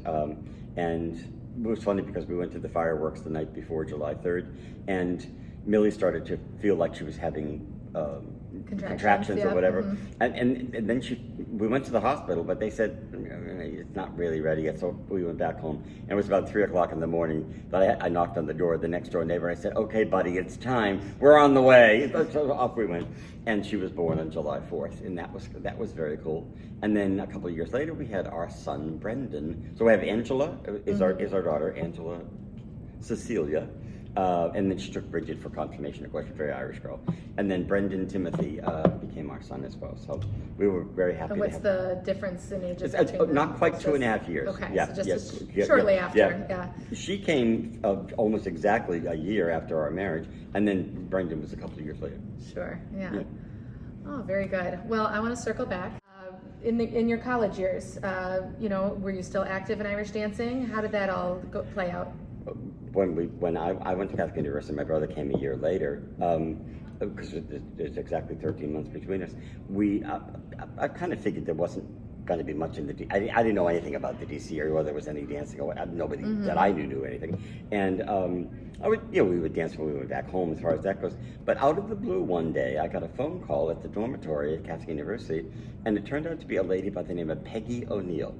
and it was funny because we went to the fireworks the night before July 3rd, and Millie started to feel like she was having contractions yeah. or whatever, and then we went to the hospital, but they said it's not really ready yet, so we went back home. And it was about 3 o'clock in the morning that I knocked on the door of the next door neighbor. I said, "Okay, buddy, it's time. We're on the way." So off we went, and she was born on July 4th, and that was very cool. And then a couple of years later, we had our son Brendan. So we have Angela is our daughter, Angela Cecilia. And then she took Bridget for confirmation, of course, she's a very Irish girl. And then Brendan Timothy became our son as well. So we were very happy. And what's the difference in ages? Not quite 2.5 years. Okay, yeah, so just yes, shortly after. Yeah. She came almost exactly a year after our marriage, and then Brendan was a couple of years later. Sure, yeah. Oh, very good. Well, I want to circle back. In your college years, were you still active in Irish dancing? How did that all play out? When I went to Catholic University, my brother came a year later, because there's exactly 13 months between us. I kind of figured there wasn't going to be much in the I didn't know anything about the DC area, whether there was any dancing. Nobody that I knew anything. And we would dance when we went back home, as far as that goes. But out of the blue one day, I got a phone call at the dormitory at Catholic University, and it turned out to be a lady by the name of Peggy O'Neill.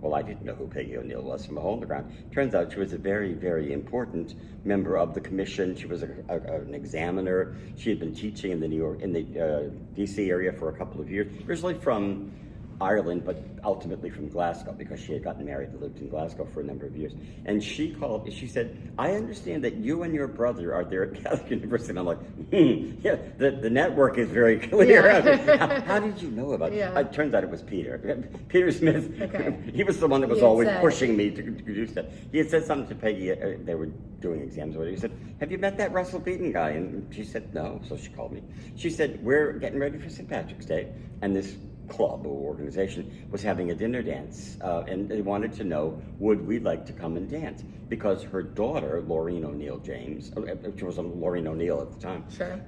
Well, I didn't know who Peggy O'Neill was from a hole in the ground. Turns out she was a very, very important member of the commission. She was an examiner. She had been teaching in the DC area for a couple of years, originally from Ireland, but ultimately from Glasgow, because she had gotten married and lived in Glasgow for a number of years. And she called, she said, "I understand that you and your brother are there at Catholic University." And I'm like, yeah, the network is very clear. Yeah. How did you know about it? Yeah. It turns out it was Peter. Peter Smith. Okay. He was the one that was He had always said. pushing me to do stuff. He had said something to Peggy, they were doing exams or whatever. He said, "Have you met that Russell Beaton guy?" And she said, "No." So she called me. She said, "We're getting ready for St. Patrick's Day, and this club or organization was having a dinner dance, and they wanted to know, would we like to come and dance?" Because her daughter, Laureen O'Neill James, which was Laureen O'Neill at the time, Sure.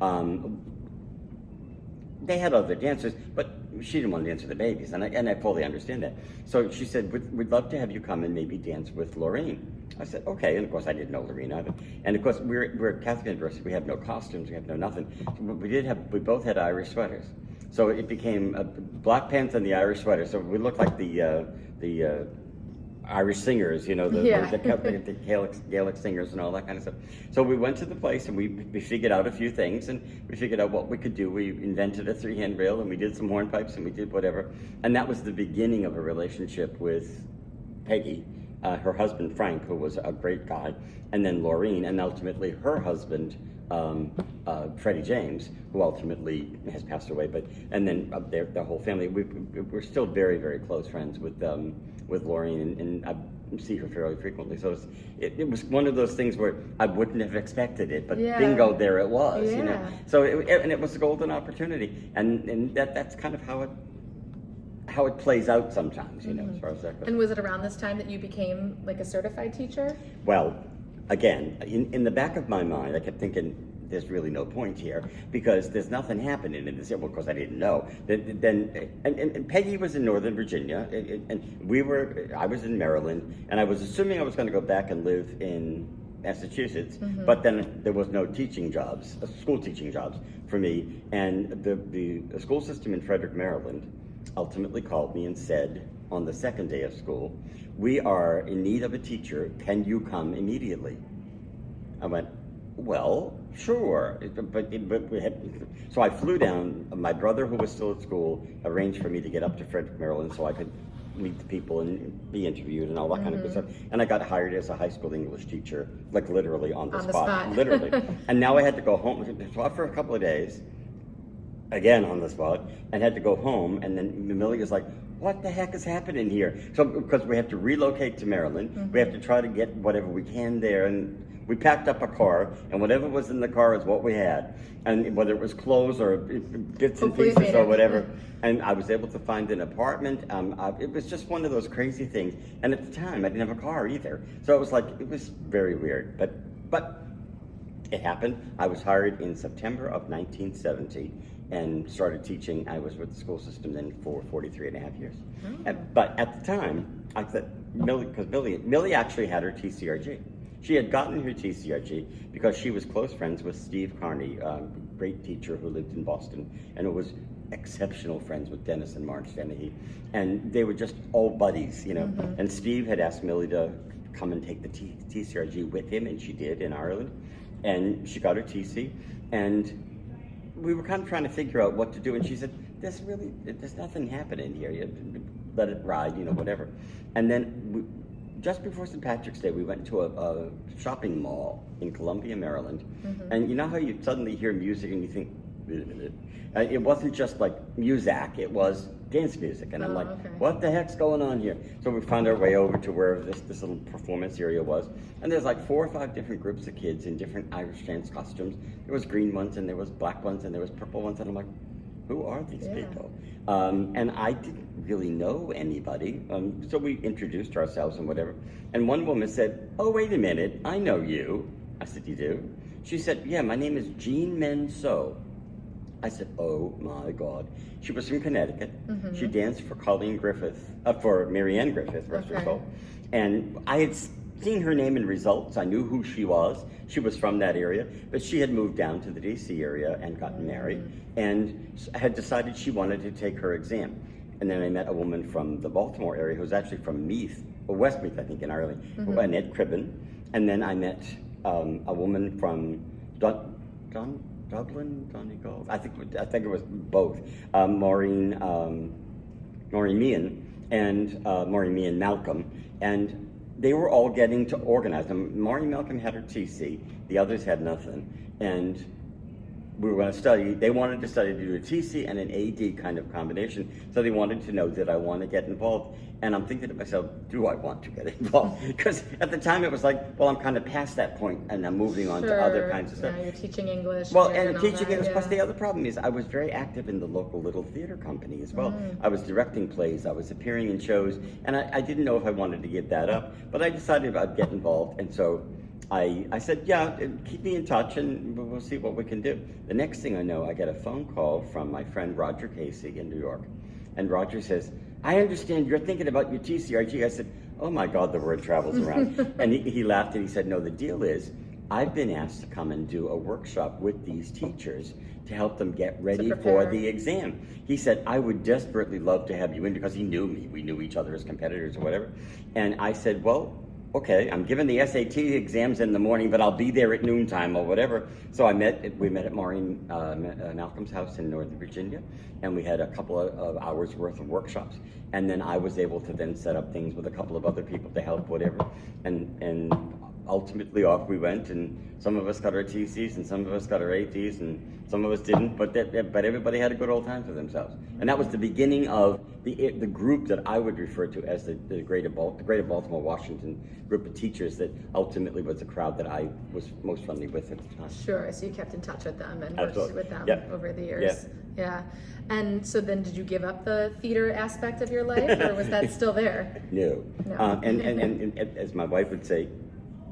They had other dancers, but she didn't want to dance with the babies, and I fully understand that. So she said, we'd love to have you come and maybe dance with Laureen. I said, okay, and of course I didn't know Laureen either. And of course we're at Catholic University, we have no costumes, we have no nothing. We both had Irish sweaters. So it became black pants and the Irish sweater. So we looked like the Irish singers, the Gaelic singers and all that kind of stuff. So we went to the place and we figured out a few things, and we figured out what we could do. We invented a three-hand rail, and we did some hornpipes, and we did whatever. And that was the beginning of a relationship with Peggy, her husband Frank, who was a great guy, and then Laureen, and ultimately her husband, Freddie James, who ultimately has passed away, and then their whole family. We're still very, very close friends with Laureen, and I see her fairly frequently. So it was one of those things where I wouldn't have expected it, but bingo, there it was. Yeah. So it was a golden opportunity, and that's kind of how it plays out sometimes, as far as that goes. And was it around this time that you became like a certified teacher? Well, again, in the back of my mind, I kept thinking, there's really no point here, because there's nothing happening in this. Well, of course, I didn't know. And Peggy was in Northern Virginia, and I was in Maryland, and I was assuming I was going to go back and live in Massachusetts, but then there was no teaching jobs, school teaching jobs for me. And the school system in Frederick, Maryland, ultimately called me and said, on the second day of school, "We are in need of a teacher. Can you come immediately?" I went, "Well, sure." So I flew down. My brother, who was still at school, arranged for me to get up to Frederick, Maryland, so I could meet the people and be interviewed and all that kind of good stuff. And I got hired as a high school English teacher, like literally on the spot. Literally. And now I had to go home. So for a couple of days, again on the spot, and had to go home. And then Millie was like, "What the heck is happening here?" So because we have to relocate to Maryland, we have to try to get whatever we can there, and We packed up a car, and whatever was in the car is what we had. And whether it was clothes or bits and Hopefully pieces or whatever. And I was able to find an apartment. It was just one of those crazy things. And at the time, I didn't have a car either. So it was like, it was very weird. But it happened. I was hired in September of 1970 and started teaching. I was with the school system then for 43 and a half years. But at the time, I said, because Millie actually had her TCRG. She had gotten her TCRG because she was close friends with Steve Carney, great teacher who lived in Boston, and who was exceptional friends with Dennis and Marge Dennehy. And they were just all buddies, you know. And Steve had asked Millie to come and take the TCRG with him, and she did in Ireland. And she got her TC, and we were kind of trying to figure out what to do. And she said, there's nothing happening here. You let it ride, you know, whatever. And then just before St. Patrick's Day, we went to a shopping mall in Columbia, Maryland. And you know how you suddenly hear music and you think, wait a minute. It wasn't just like Muzak, it was dance music. And I'm like, what the heck's going on here? So we found our way over to where this little performance area was. And there's like 4 or 5 different groups of kids in different Irish dance costumes. There was green ones, and there was black ones, and there was purple ones. And I'm like, who are these people? And I didn't really know anybody. So we introduced ourselves and whatever. And one woman said, oh, wait a minute, I know you. I said, you do? She said, yeah, my name is Jean Menso. I said, oh my God. She was from Connecticut. She danced for Colleen Griffith, for Marianne Griffith, rest her soul. And I had seen her name in results. I knew who she was. She was from that area, but she had moved down to the DC area and gotten married and had decided she wanted to take her exam. And then I met a woman from the Baltimore area who was actually from Meath, or Westmeath, I think, in Ireland, Annette Cribben. And then I met a woman from Dublin, Donegal. I think it was both. Maureen Meehan and Maureen Meehan Malcolm, and they were all getting to organize. And Maureen Malcolm had her TC, the others had nothing, and we were going to study. They wanted to study to do a TC and an AD kind of combination, so they wanted to know, did I want to get involved? And I'm thinking to myself, do I want to get involved? Because at the time it was like, well, I'm kind of past that point and I'm moving on to other kinds of stuff. Yeah, you're teaching English. Well, and teaching English, plus the other problem is I was very active in the local little theater company as well. I was directing plays, I was appearing in shows, and I didn't know if I wanted to give that up, but I decided I'd get involved, and so I said, yeah, keep me in touch and we'll see what we can do. The next thing I know, I get a phone call from my friend Roger Casey in New York. And Roger says, I understand you're thinking about your TCRG. I said, oh my God, the word travels around. And he laughed and he said, no, the deal is, I've been asked to come and do a workshop with these teachers to help them get ready for the exam. He said, I would desperately love to have you in, because he knew me. We knew each other as competitors or whatever. And I said, well, okay, I'm giving the SAT exams in the morning, but I'll be there at noontime or whatever. So we met at Maureen Malcolm's house in Northern Virginia, and we had a couple of hours worth of workshops. And then I was able to then set up things with a couple of other people to help, whatever. And ultimately off we went, and some of us got our TCs, and some of us got our ATs, and some of us didn't, but everybody had a good old time for themselves. And that was the beginning of the group that I would refer to as the Greater Baltimore, Washington group of teachers that ultimately was the crowd that I was most friendly with at the time. Sure, so you kept in touch with them and worked with them over the years. Yep. Yeah. And so then did you give up the theater aspect of your life, or was that still there? No. And as my wife would say,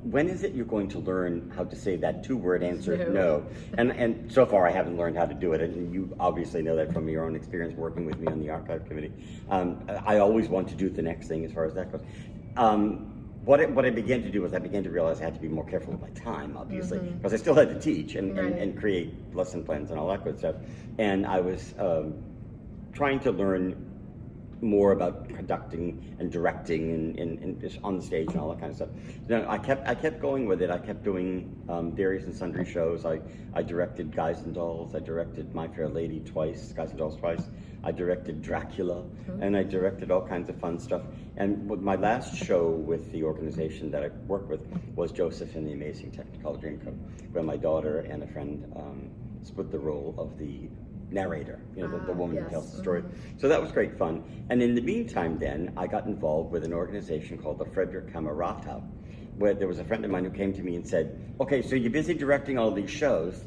when is it you're going to learn how to say that 2-word answer, no? And so far I haven't learned how to do it, and you obviously know that from your own experience working with me on the archive committee. I always want to do the next thing as far as that goes. What I began to do was I began to realize I had to be more careful with my time, obviously, because I still had to teach and create lesson plans and all that good stuff. And I was trying to learn more about conducting and directing and just on the stage and all that kind of stuff. I kept going with it. I kept doing various and sundry shows. I directed Guys and Dolls. I directed My Fair Lady twice, Guys and Dolls twice. I directed Dracula, and I directed all kinds of fun stuff. And my last show with the organization that I worked with was Joseph and the Amazing Technicolor Dreamcoat, where my daughter and a friend split the role of the narrator, the woman who tells the story. So that was great fun. And in the meantime then, I got involved with an organization called the Frederick Camerata, where there was a friend of mine who came to me and said, okay, so you're busy directing all these shows.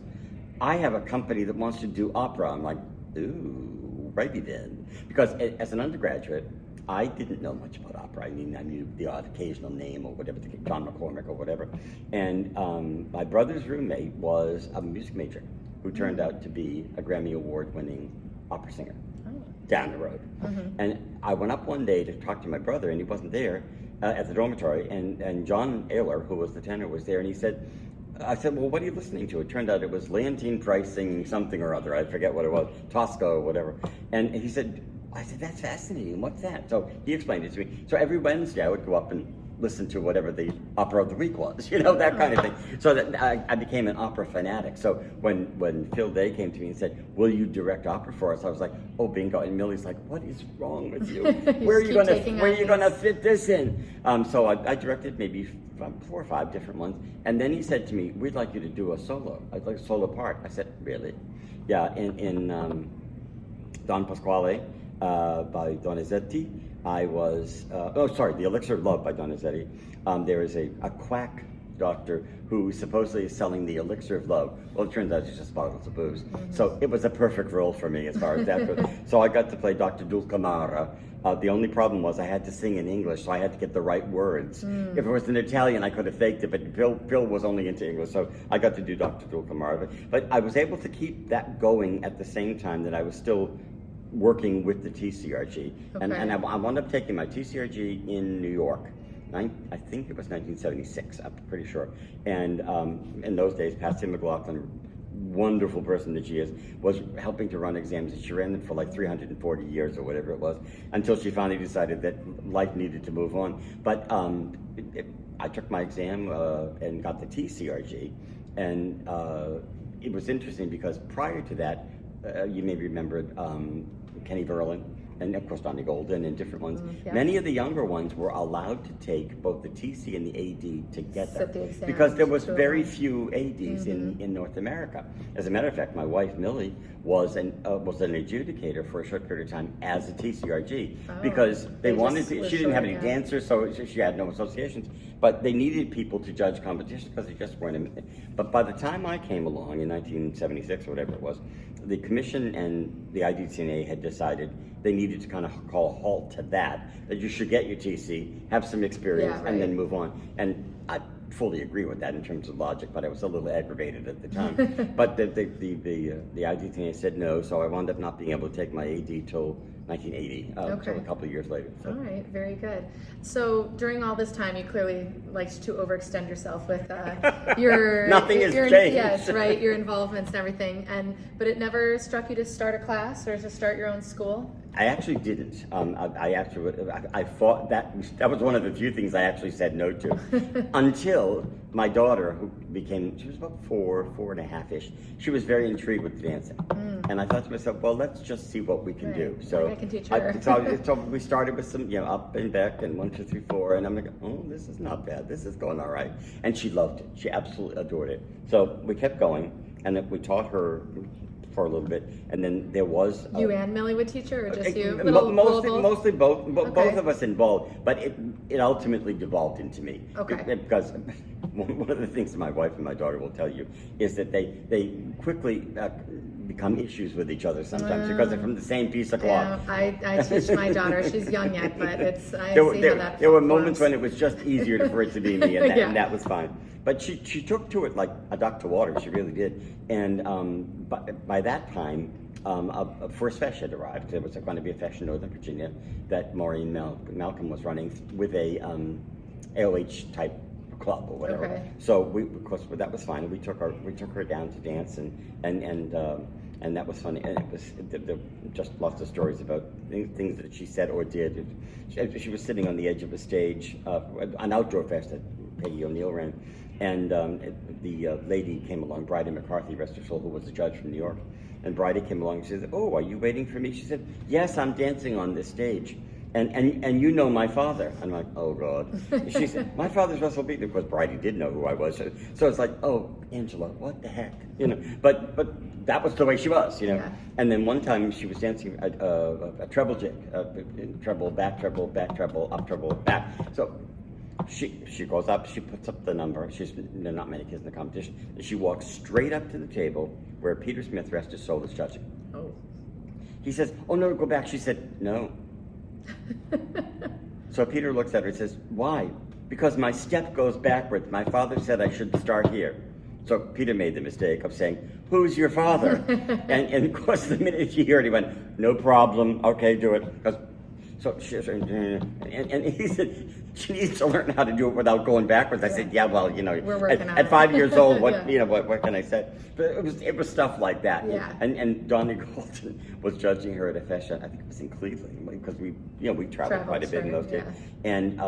I have a company that wants to do opera. I'm like, ooh, righty then. Because as an undergraduate, I didn't know much about opera. I knew the odd occasional name or whatever, John McCormick or whatever. And my brother's roommate was a music major who turned out to be a Grammy Award-winning opera singer down the road. And I went up one day to talk to my brother, and he wasn't there at the dormitory. And John Ayler, who was the tenor, was there, and he said, I said, well, what are you listening to? It turned out it was Leontine Price singing something or other. I forget what it was, Tosca or whatever. And he said, I said, that's fascinating. What's that? So he explained it to me. So every Wednesday I would go up and listen to whatever the opera of the week was, that kind of thing. So that I became an opera fanatic. So when Phil Day came to me and said, will you direct opera for us? I was like, oh, bingo. And Millie's like, what is wrong with you? Where are you gonna fit this in? So I directed maybe 4 or 5 different ones. And then he said to me, we'd like you to do a solo. I'd like a solo part. I said, really? Yeah, in Don Pasquale by Donizetti. I was, The Elixir of Love by Donizetti. There is a quack doctor who supposedly is selling the elixir of love. Well, it turns out it's just bottles of booze. So it was a perfect role for me as far as that goes. So I got to play Dr. Dulcamara. The only problem was I had to sing in English, so I had to get the right words. If it was in Italian, I could have faked it, but Phil was only into English, so I got to do Dr. Dulcamara. But I was able to keep that going at the same time that I was still working with the TCRG. And I wound up taking my TCRG in New York. I think it was 1976, I'm pretty sure. And in those days, Patsy McLaughlin, wonderful person that she is, was helping to run exams, and she ran them for like 340 years or whatever it was, until she finally decided that life needed to move on. But I took my exam and got the TCRG, and it was interesting because prior to that, you may remember Kenny Verlin, and of course Donnie Golden and different ones. Many of the younger ones were allowed to take both the TC and the AD together because there was very few ADs in North America. As a matter of fact, my wife Millie was an adjudicator for a short period of time as a TCRG because they wanted to, she didn't have any dancers, so she had no associations, but they needed people to judge competition because they just weren't. But by the time I came along in 1976 or whatever it was, the commission and the IDTANA had decided they needed to kind of call a halt to that you should get your TC, have some experience, and then move on. And I fully agree with that in terms of logic, but I was a little aggravated at the time. But the IDTANA said no, so I wound up not being able to take my AD till 1980, so a couple of years later. So. All right, very good. So during all this time, you clearly liked to overextend yourself with your nothing has changed. Yes, right, your involvements and everything. But it never struck you to start a class or to start your own school? I actually didn't. I thought that was one of the few things I actually said no to, until my daughter, she was about 4.5-ish. She was very intrigued with dancing, and I thought to myself, well, let's just see what we can do. So I can teach her. So we started with some, up and back and 1, 2, 3, 4, and I'm like, oh, this is not bad. This is going all right, and she loved it. She absolutely adored it. So we kept going, and then we taught her for a little bit, and then there was you and Millie would teach her, or just you? Mostly both of us involved, but it ultimately devolved into me. Because one of the things that my wife and my daughter will tell you is that they quickly become issues with each other sometimes because they're from the same piece of cloth. I teach my daughter. She's young yet, but I see how that there were moments when it was just easier for it to be me, and that was fine. But she took to it like a duck to water. She really did. And by that time, a first fesh had arrived. There was going to be a fesh in Northern Virginia that Maureen Malcolm was running with a AOH type club or whatever. So of course, that was fine. And we took her down to dance, and that was funny. And it was just lots of stories about things that she said or did. She was sitting on the edge of a stage, an outdoor fest that Peggy O'Neill ran. And the lady came along, Bridie McCarthy, rest her soul, who was a judge from New York. And Bridie came along and she said, oh, are you waiting for me? She said, yes, I'm dancing on this stage. And you know my father. I'm like, oh, God. She said, my father's Russell Beaton. Of course, Bridie did know who I was. So it's like, oh, Angela, what the heck? But that was the way she was, And then one time she was dancing a treble jig, treble, back, treble, up, treble, back. So She goes up, she puts up the number. There are not many kids in the competition. And she walks straight up to the table where Peter Smith, rest his soul, is judging. Oh. He says, "Oh no, go back." She said, "No." So Peter looks at her and says, "Why?" "Because my step goes backwards. My father said I should start here." So Peter made the mistake of saying, "Who's your father?" and of course, the minute she heard it, he went, "No problem. Okay, do it." So she said, and he said, "She needs to learn how to do it without going backwards." I said, "Yeah, well, we're working on at it." 5 years old, what Yeah. what can I say?" But it was stuff like that. Yeah. And Donnie Golden was judging her at a fashion. I think it was in Cleveland, because we traveled quite a bit in those days. Yeah. And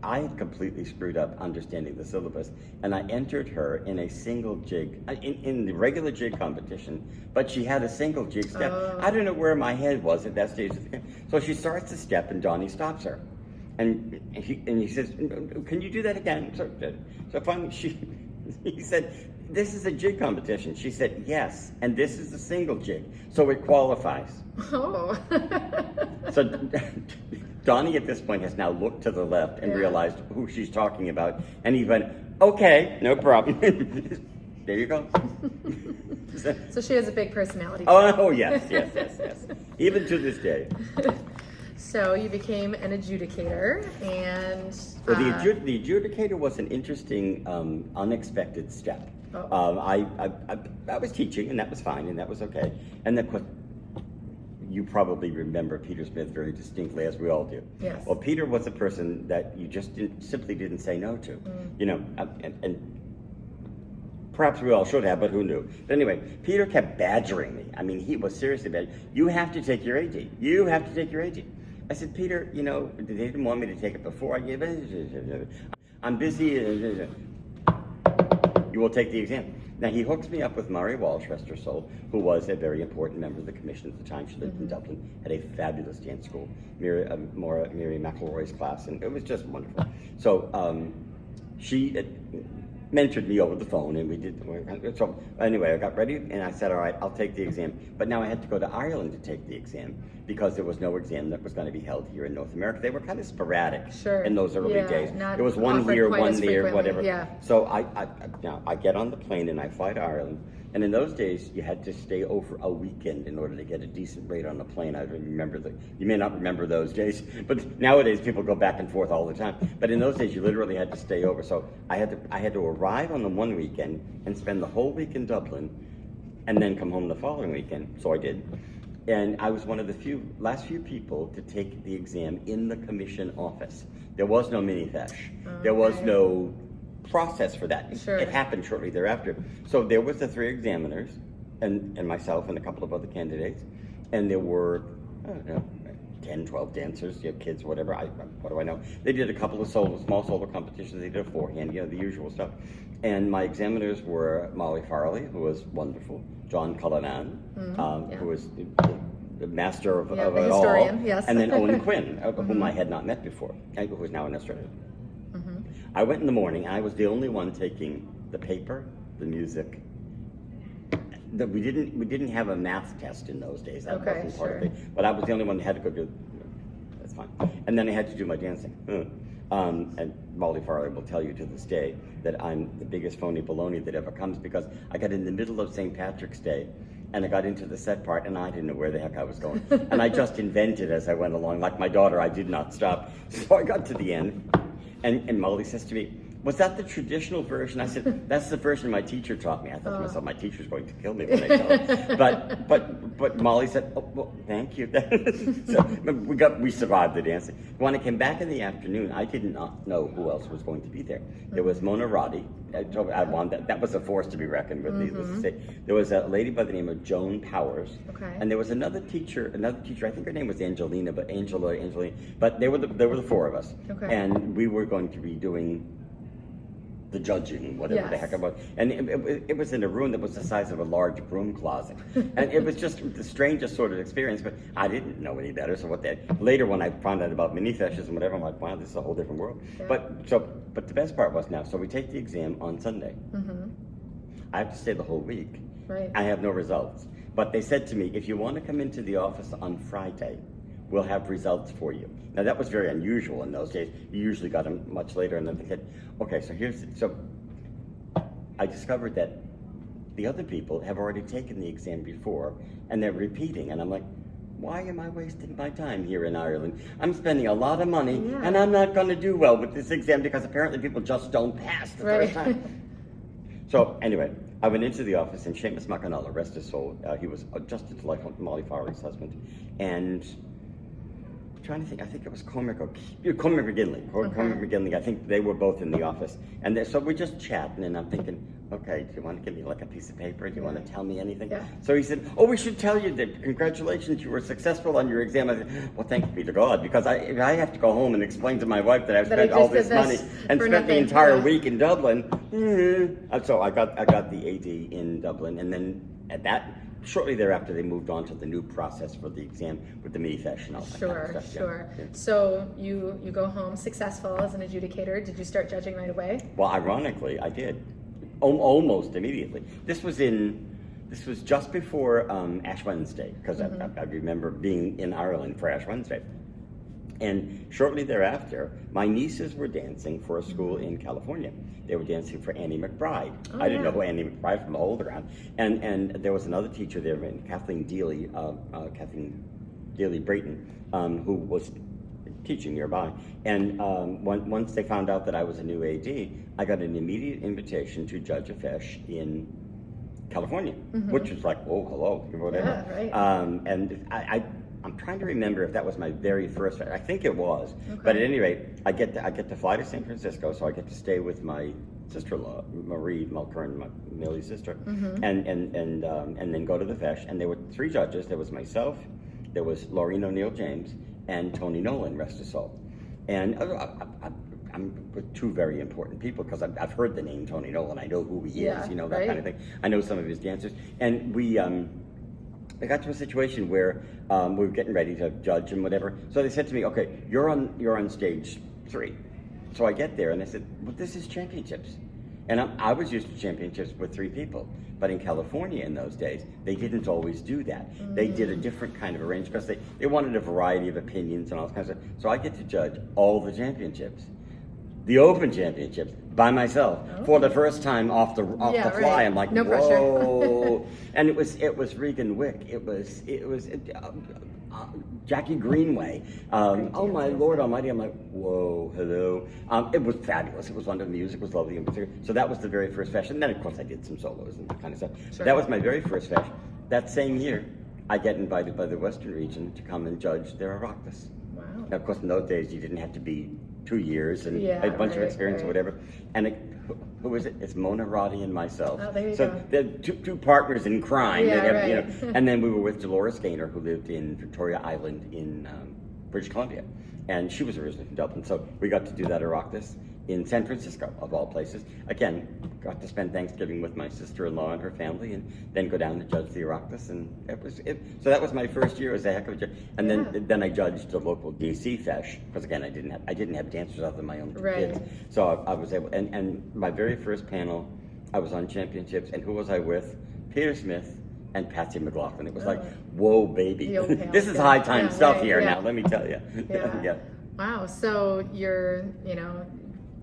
I had completely screwed up understanding the syllabus, and I entered her in a single jig, in the regular jig competition, but she had a single jig step. Oh. I don't know where my head was at that stage of the game. So she starts to step, and Donnie stops her. And he says, "Can you do that again?" So finally he said, "This is a jig competition." She said, "Yes, and this is a single jig, so it qualifies." Oh. So Donnie at this point has now looked to the left and realized who she's talking about, and he went, "Okay, no problem." There you go. So she has a big personality. Oh yes. Even to this day. So you became an adjudicator, and Well, the adjudicator was an interesting, unexpected step. Oh. I was teaching, and that was fine, and that was okay. And then, of course, you probably remember Peter Smith very distinctly, as we all do. Yes. Well, Peter was a person that you just simply didn't say no to. And perhaps we all should have, but who knew? But anyway, Peter kept badgering me. I mean, he was seriously bad. "You have to take your AD. You have to take your AD." I said, "Peter, they didn't want me to take it before I gave it. I'm busy. You will take the exam." Now, he hooks me up with Murray Walsh, rest her soul, who was a very important member of the commission at the time. She lived in Dublin, had a fabulous dance school, Mary McElroy's class, and it was just wonderful. So she mentored me over the phone, and we did. So anyway, I got ready, and I said, "All right, I'll take the exam." But now I had to go to Ireland to take the exam, because there was no exam that was going to be held here in North America. They were kind of sporadic in those early days. It was one here, one there, whatever. Yeah. So I get on the plane and I fly to Ireland. And in those days, you had to stay over a weekend in order to get a decent rate on the plane. I remember you may not remember those days, but nowadays people go back and forth all the time. But in those days, you literally had to stay over. So I had to arrive on the one weekend and spend the whole week in Dublin, and then come home the following weekend. So I did. And I was one of the last few people to take the exam in the commission office. There was no mini-fesh. There was no process for that. Sure. It happened shortly thereafter. So there was the 3 examiners, and myself and a couple of other candidates, and there were, I don't know, 10, 12 dancers, kids, whatever. What do I know? They did a couple of small solo competitions. They did a forehand, the usual stuff. And my examiners were Molly Farley, who was wonderful, John Cullinan, who was the master of it historian, all, yes. and then Owen Quinn, whom I had not met before, who is now in Australia. I went in the morning. I was the only one taking the paper, the music. We didn't have a math test in those days. That wasn't part of it. But I was the only one that had to go do. That's fine. And then I had to do my dancing. And Molly Farley will tell you to this day that I'm the biggest phony baloney that ever comes, because I got in the middle of St. Patrick's Day, and I got into the set part, and I didn't know where the heck I was going. And I just invented as I went along. Like my daughter, I did not stop. So I got to the end. And Molly says to me, "Was that the traditional version?" I said, "That's the version my teacher taught me." I thought to myself, my teacher's going to kill me when I tell her. But Molly said, "Oh, well, thank you." So we survived the dancing. When I came back in the afternoon, I did not know who else was going to be there. There was Mona Roddy. That was a force to be reckoned with, needless to say. There was a lady by the name of Joan Powers. And there was another teacher, I think her name was Angelina, but Angelina. But there were the 4 of us. And we were going to be doing the judging, whatever the heck it was. And it was in a room that was the size of a large broom closet. And it was just the strangest sort of experience, but I didn't know any better. So later when I found out about mini-feshes and whatever, I'm like, wow, this is a whole different world. Yeah. But the best part was now, so we take the exam on Sunday. I have to stay the whole week. Right. I have no results. But they said to me, if you want to come into the office on Friday, we'll have results for you. Now that was very unusual in those days. You usually got them much later, and then they said, okay, so I discovered that the other people have already taken the exam before, and they're repeating, and I'm like, why am I wasting my time here in Ireland? I'm spending a lot of money, and I'm not going to do well with this exam because apparently people just don't pass the first time. So anyway, I went into the office, and Seamus McAnullah, rest his soul, he was just a delightful Molly Farley's husband, and I'm trying to think, I think it was Cormac McGinley. Cormac McGinley, I think they were both in the office, and so we're just chatting, and I'm thinking, okay, do you want to give me like a piece of paper? Do you want to tell me anything? Yeah. So he said, oh, we should tell you that congratulations, you were successful on your exam. I said, well, thank be to God, because if I have to go home and explain to my wife that I've spent all this money and spent the entire week in Dublin. So I got the AD in Dublin, and then shortly thereafter, they moved on to the new process for the exam with the mini-fesh and all that kind of stuff. Sure. Yeah. So you go home successful as an adjudicator. Did you start judging right away? Well, ironically, I did. Almost immediately. This was just before Ash Wednesday, because I remember being in Ireland for Ash Wednesday. And shortly thereafter, my nieces were dancing for a school in California. They were dancing for Annie McBride. I didn't know who Annie McBride from the old around. And there was another teacher there, Kathleen Dealey Brayton, who was teaching nearby. And once they found out that I was a new AD, I got an immediate invitation to judge a fesh in California, which was like, oh, hello, whatever. Yeah, right. And I'm trying to remember if that was my very first fesh. I think it was. Okay. But at any rate, I get to fly to San Francisco, so I get to stay with my sister-in-law, Marie Mulkern, Millie's sister, and then go to the fesh. And there were 3 judges. There was myself, there was Laureen O'Neill James, and Tony Nolan, rest his soul. And I'm with 2 very important people, because I've heard the name Tony Nolan. I know who he is, that kind of thing. I know some of his dancers. And we got to a situation where we were getting ready to judge and whatever. So they said to me, okay, you're on stage 3. So I get there, and I said, well, this is championships. And I was used to championships with 3 people. But in California in those days, they didn't always do that. They did a different kind of arrangement, because they wanted a variety of opinions and all kinds of stuff. So I get to judge all the championships. The Open Championships by myself for the first time off the fly. I'm like, no whoa! And it was Regan Wick. It was Jackie Greenway. Oh my Lord Almighty! I'm like, whoa, hello. It was fabulous. It was wonderful. The music was lovely. So that was the very first fesh. And then of course I did some solos and that kind of stuff. Sure. That was my very first fesh. That same year, I get invited by the Western region to come and judge their Oireachtas. Wow. Now, of course, in those days you didn't have to be 2 years and a bunch of experience or whatever. And who is it? It's Mona Roddy and myself. Oh, there you go. They're two partners in crime. And then we were with Dolores Gaynor, who lived in Victoria Island in British Columbia. And she was originally from Dublin. So we got to do that Oireachtas in San Francisco, of all places. Again, got to spend Thanksgiving with my sister-in-law and her family, and then go down to judge the Oireachtas. And so that was my first year as a heck of a judge. And then I judged the local DC fesh, because again, I didn't have dancers other than my own 2 kids. So I was able, and my very first panel, I was on championships, and who was I with? Peter Smith and Patsy McLaughlin. It was like, whoa, baby. This is high time stuff here now, let me tell you. Wow, so you're,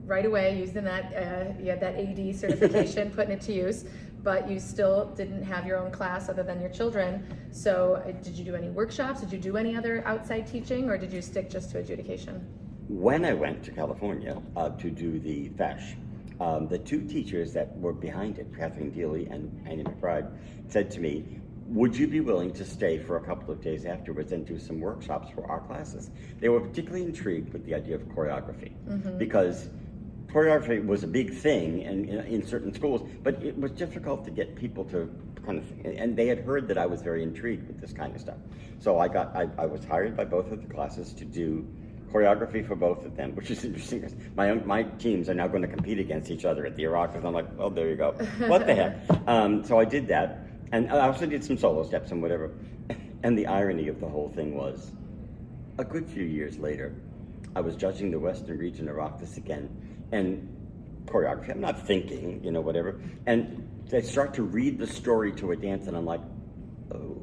right away using that, you had that AD certification, putting it to use, but you still didn't have your own class other than your children. So did you do any workshops? Did you do any other outside teaching, or did you stick just to adjudication? When I went to California to do the fesh, the 2 teachers that were behind it, Kathleen Dealey and Annie McBride, said to me, would you be willing to stay for a couple of days afterwards and do some workshops for our classes? They were particularly intrigued with the idea of choreography, because choreography was a big thing in certain schools, but it was difficult to get people to kind of, and they had heard that I was very intrigued with this kind of stuff. So I was hired by both of the classes to do choreography for both of them, which is interesting, because my teams are now going to compete against each other at the Oireachtas. I'm like, well, there you go. What the heck? So I did that. And I also did some solo steps and whatever. And the irony of the whole thing was, a good few years later, I was judging the Western Region Oireachtas again, and choreography, I'm not thinking, whatever. And they start to read the story to a dance, and I'm like, oh,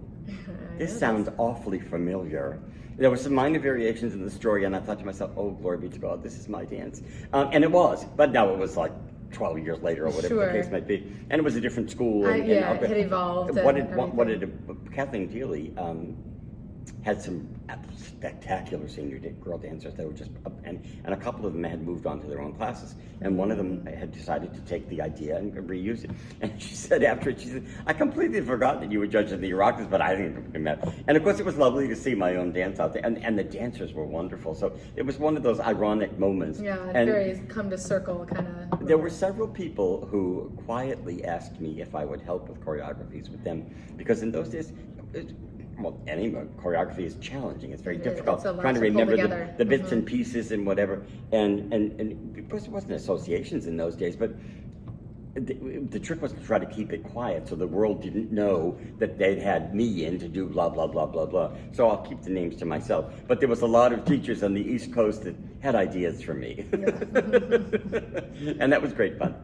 this sounds awfully familiar. There were some minor variations in the story, and I thought to myself, oh, glory be to God, this is my dance. And it was, but now it was like 12 years later or whatever the case might be. And it was a different school. And, it had evolved. Kathleen Dealey had some spectacular senior girl dancers that were just, and a couple of them had moved on to their own classes, and one of them had decided to take the idea and reuse it. And she said after it, she said, I completely forgot that you were judging the Iraqis, but I think it mattered. And of course it was lovely to see my own dance out there, and the dancers were wonderful. So it was one of those ironic moments. Yeah, and very come to circle kind of. There were several people who quietly asked me if I would help with choreographies with them, because in those days, well, any choreography is challenging. It's very difficult trying to remember the bits and pieces and whatever. And because there wasn't associations in those days, but the trick was to try to keep it quiet so the world didn't know that they'd had me in to do blah, blah, blah, blah, blah. So I'll keep the names to myself. But there was a lot of teachers on the East Coast that had ideas for me. And that was great fun.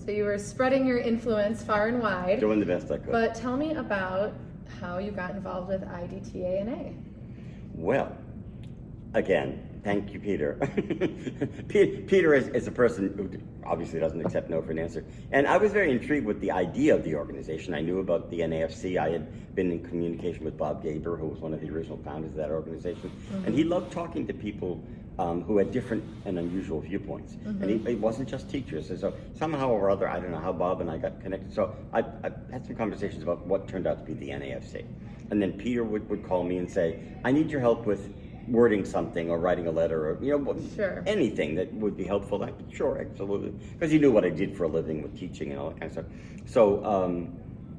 So you were spreading your influence far and wide. Doing the best I could. But tell me about how you got involved with IDTANA. Well, again, thank you, Peter. Peter is a person who obviously doesn't accept no for an answer. And I was very intrigued with the idea of the organization. I knew about the NAFC. I had been in communication with Bob Gaber, who was one of the original founders of that organization. And he loved talking to people who had different and unusual viewpoints. And he wasn't just teachers. And so somehow or other, I don't know how Bob and I got connected. So I had some conversations about what turned out to be the NAFC. And then Peter would call me and say, I need your help with wording something or writing a letter or anything that would be helpful. I said, sure, absolutely. Because he knew what I did for a living with teaching and all that kind of stuff. So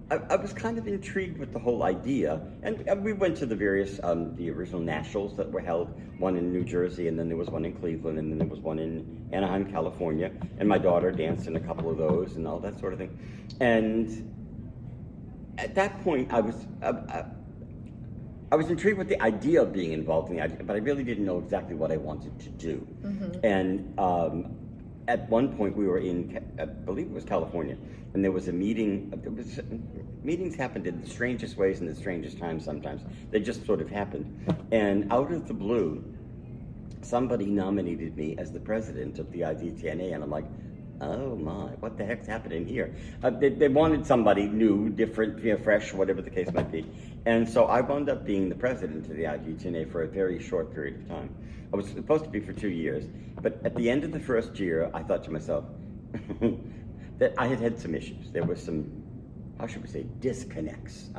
I was kind of intrigued with the whole idea, and we went to the various, the original nationals that were held, one in New Jersey, and then there was one in Cleveland, and then there was one in Anaheim, California, and my daughter danced in a couple of those and all that sort of thing. And at that point, I was intrigued with the idea of being involved in the idea, but I really didn't know exactly what I wanted to do. And at one point we were in, I believe it was California, and there was a meeting. Meetings happened in the strangest ways and the strangest times sometimes. They just sort of happened. And out of the blue, somebody nominated me as the president of the IDTANA, and I'm like, oh my, what the heck's happening here? They wanted somebody new, different, fresh, whatever the case might be. And so I wound up being the president of the IDTANA for a very short period of time. I was supposed to be for 2 years, but at the end of the first year, I thought to myself that I had had some issues. There was some, how should we say, disconnects.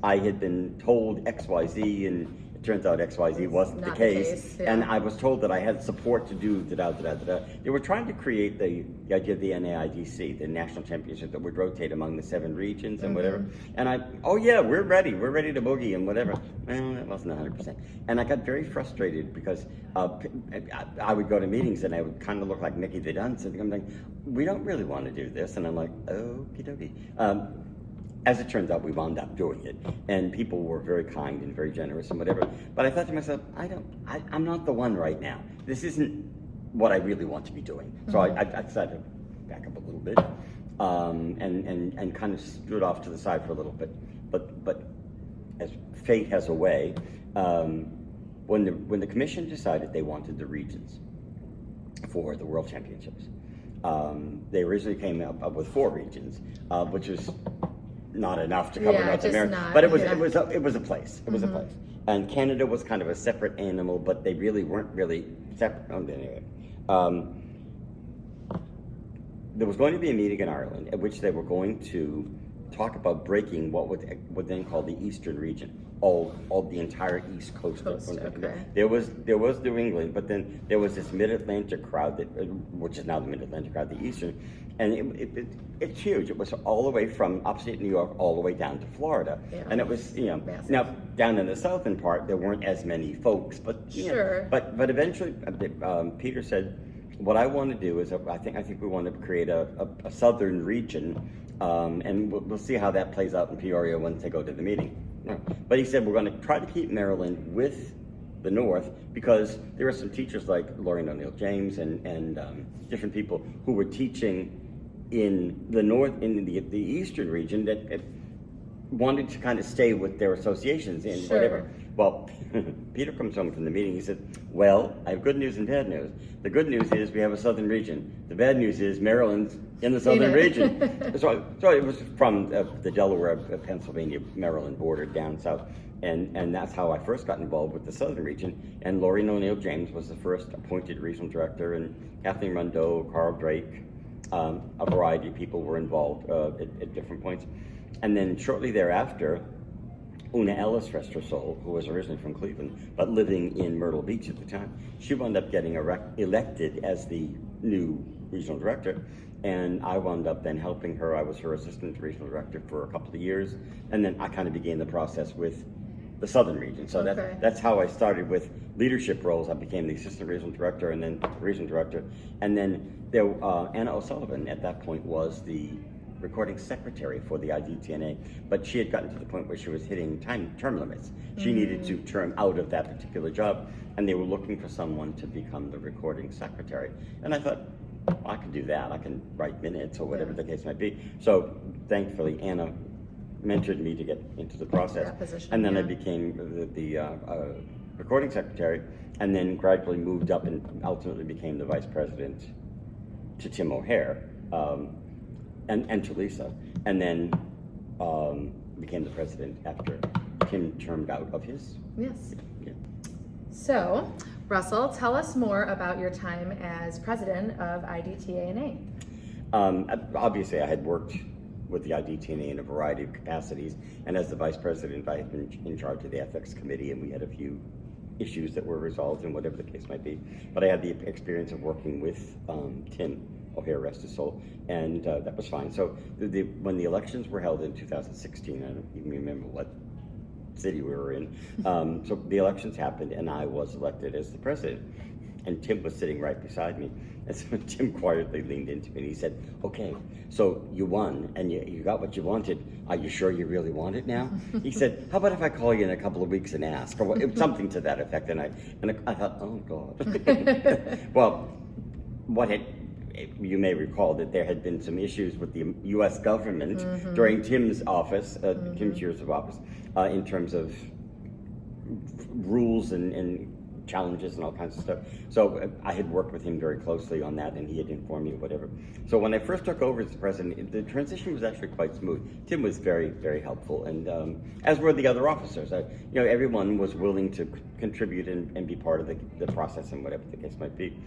I had been told XYZ, and it turns out XYZ wasn't the case. And I was told that I had support to do da-da-da-da-da. They were trying to create the idea of the NAIDC, the national championship that would rotate among the 7 regions and whatever. And oh yeah, we're ready to boogie and whatever. Well, that wasn't 100%. And I got very frustrated because I would go to meetings and I would kind of look like Mickey the Dunce, and I'm like, we don't really want to do this. And I'm like, okie dokie. As it turns out, we wound up doing it, and people were very kind and very generous and whatever. But I thought to myself, I'm not the one right now. This isn't what I really want to be doing. So I decided to back up a little bit and kind of stood off to the side for a little bit. But as fate has a way, when the commission decided they wanted the regions for the World Championships, they originally came up with 4 regions, which was not enough to cover North America, but it was a place. It was a place, and Canada was kind of a separate animal, but they really weren't really separate. Anyway, there was going to be a meeting in Ireland at which they were going to talk about breaking what would then call the Eastern region, all the entire East Coast. There was New England, but then there was this Mid-Atlantic crowd which is now the Mid-Atlantic crowd, the Eastern, and it's huge. It was all the way from upstate New York all the way down to Florida, and it was massive. Now down in the southern part there weren't as many folks, but but eventually Peter said, what I want to do is I think we want to create a southern region, and we'll see how that plays out in Peoria once they go to the meeting. But he said we're going to try to keep Maryland with the North, because there are some teachers like Lauren O'Neill James and different people who were teaching in the North, in the Eastern region, that wanted to kind of stay with their associations and Sure. whatever. Well, Peter comes home from the meeting. He said, "Well, I have good news and bad news. The good news is we have a southern region. The bad news is Maryland's in the southern region." So it was from the Delaware, Pennsylvania, Maryland border down south, and that's how I first got involved with the southern region. And Laureen O'Neill James was the first appointed regional director, and Kathleen Rondeau, Carl Drake, a variety of people were involved at different points. And then shortly thereafter, Una Ellis, rest her soul, who was originally from Cleveland, but living in Myrtle Beach at the time, she wound up getting elected as the new regional director, and I wound up then helping her. I was her assistant regional director for a couple of years, and then I kind of began the process with the southern region. So Okay. that's how I started with leadership roles. I became the assistant regional director and then regional director, and then there Anna O'Sullivan at that point was the recording secretary for the IDTANA, but she had gotten to the point where she was hitting term limits. She needed to term out of that particular job, and they were looking for someone to become the recording secretary. And I thought, I can do that. I can write minutes or whatever the case might be. So thankfully, Anna mentored me to get into the process, That position, and then I yeah. became the recording secretary, and then gradually moved up and ultimately became the vice president to Tim O'Hare. And to Lisa, and then became the president after Tim termed out of his. Yes. Yeah. So, Russell, tell us more about your time as president of IDTANA. Obviously, I had worked with the IDTANA in a variety of capacities, and as the vice president, I had been in charge of the ethics committee, and we had a few issues that were resolved, and whatever the case might be. But I had the experience of working with Tim O'Hare, rest his soul, and that was fine. So when the elections were held in 2016, I don't even remember what city we were in. So the elections happened, and I was elected as the president. And Tim was sitting right beside me. And so Tim quietly leaned into me and he said, "Okay, so you won and you got what you wanted. Are you sure you really want it now?" He said, "How about if I call you in a couple of weeks and ask?" Or something to that effect. And I thought, oh God. Well, you may recall that there had been some issues with the U.S. government during Tim's office, Tim's years of office, in terms of rules and challenges and all kinds of stuff. So I had worked with him very closely on that, and he had informed me of whatever. So when I first took over as the president, the transition was actually quite smooth. Tim was very, very helpful, and as were the other officers. Everyone was willing to contribute and be part of the process and whatever the case might be.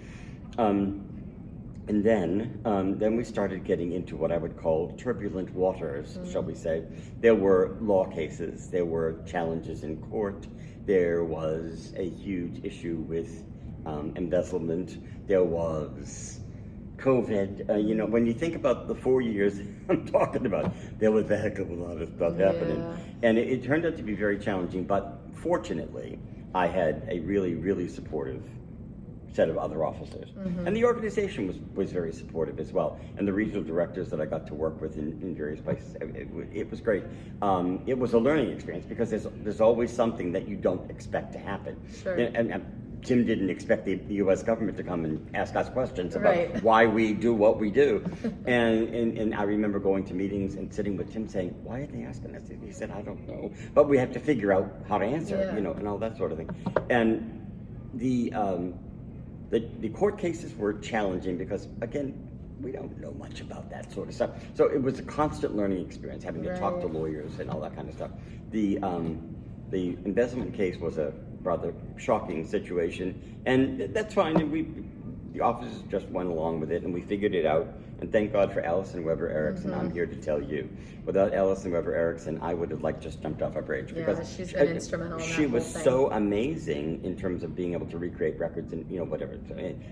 And then we started getting into what I would call turbulent waters, shall we say. There were law cases, there were challenges in court, there was a huge issue with embezzlement, there was COVID. When you think about the 4 years I'm talking about, there was a heck of a lot of stuff happening. And it turned out to be very challenging, but fortunately, I had a really, really supportive set of other officers. And the organization was very supportive as well. And the regional directors that I got to work with in various places, it was great. It was a learning experience because there's always something that you don't expect to happen. Sure. And Tim didn't expect the U.S. government to come and ask us questions about Right. why we do what we do. And I remember going to meetings and sitting with Tim saying, "Why are they asking us?" He said, "I don't know. But we have to figure out how to answer it, and all that sort of thing." And the court cases were challenging because, again, we don't know much about that sort of stuff. So it was a constant learning experience, having to talk to lawyers and all that kind of stuff. The embezzlement case was a rather shocking situation, and that's fine. And the officers just went along with it, and we figured it out. And thank God for Allison Weber Erickson. I'm here to tell you, without Allison Weber Erickson, I would have just jumped off a bridge. Because she's been instrumental in that She was whole thing. so amazing in terms of being able to recreate records and whatever,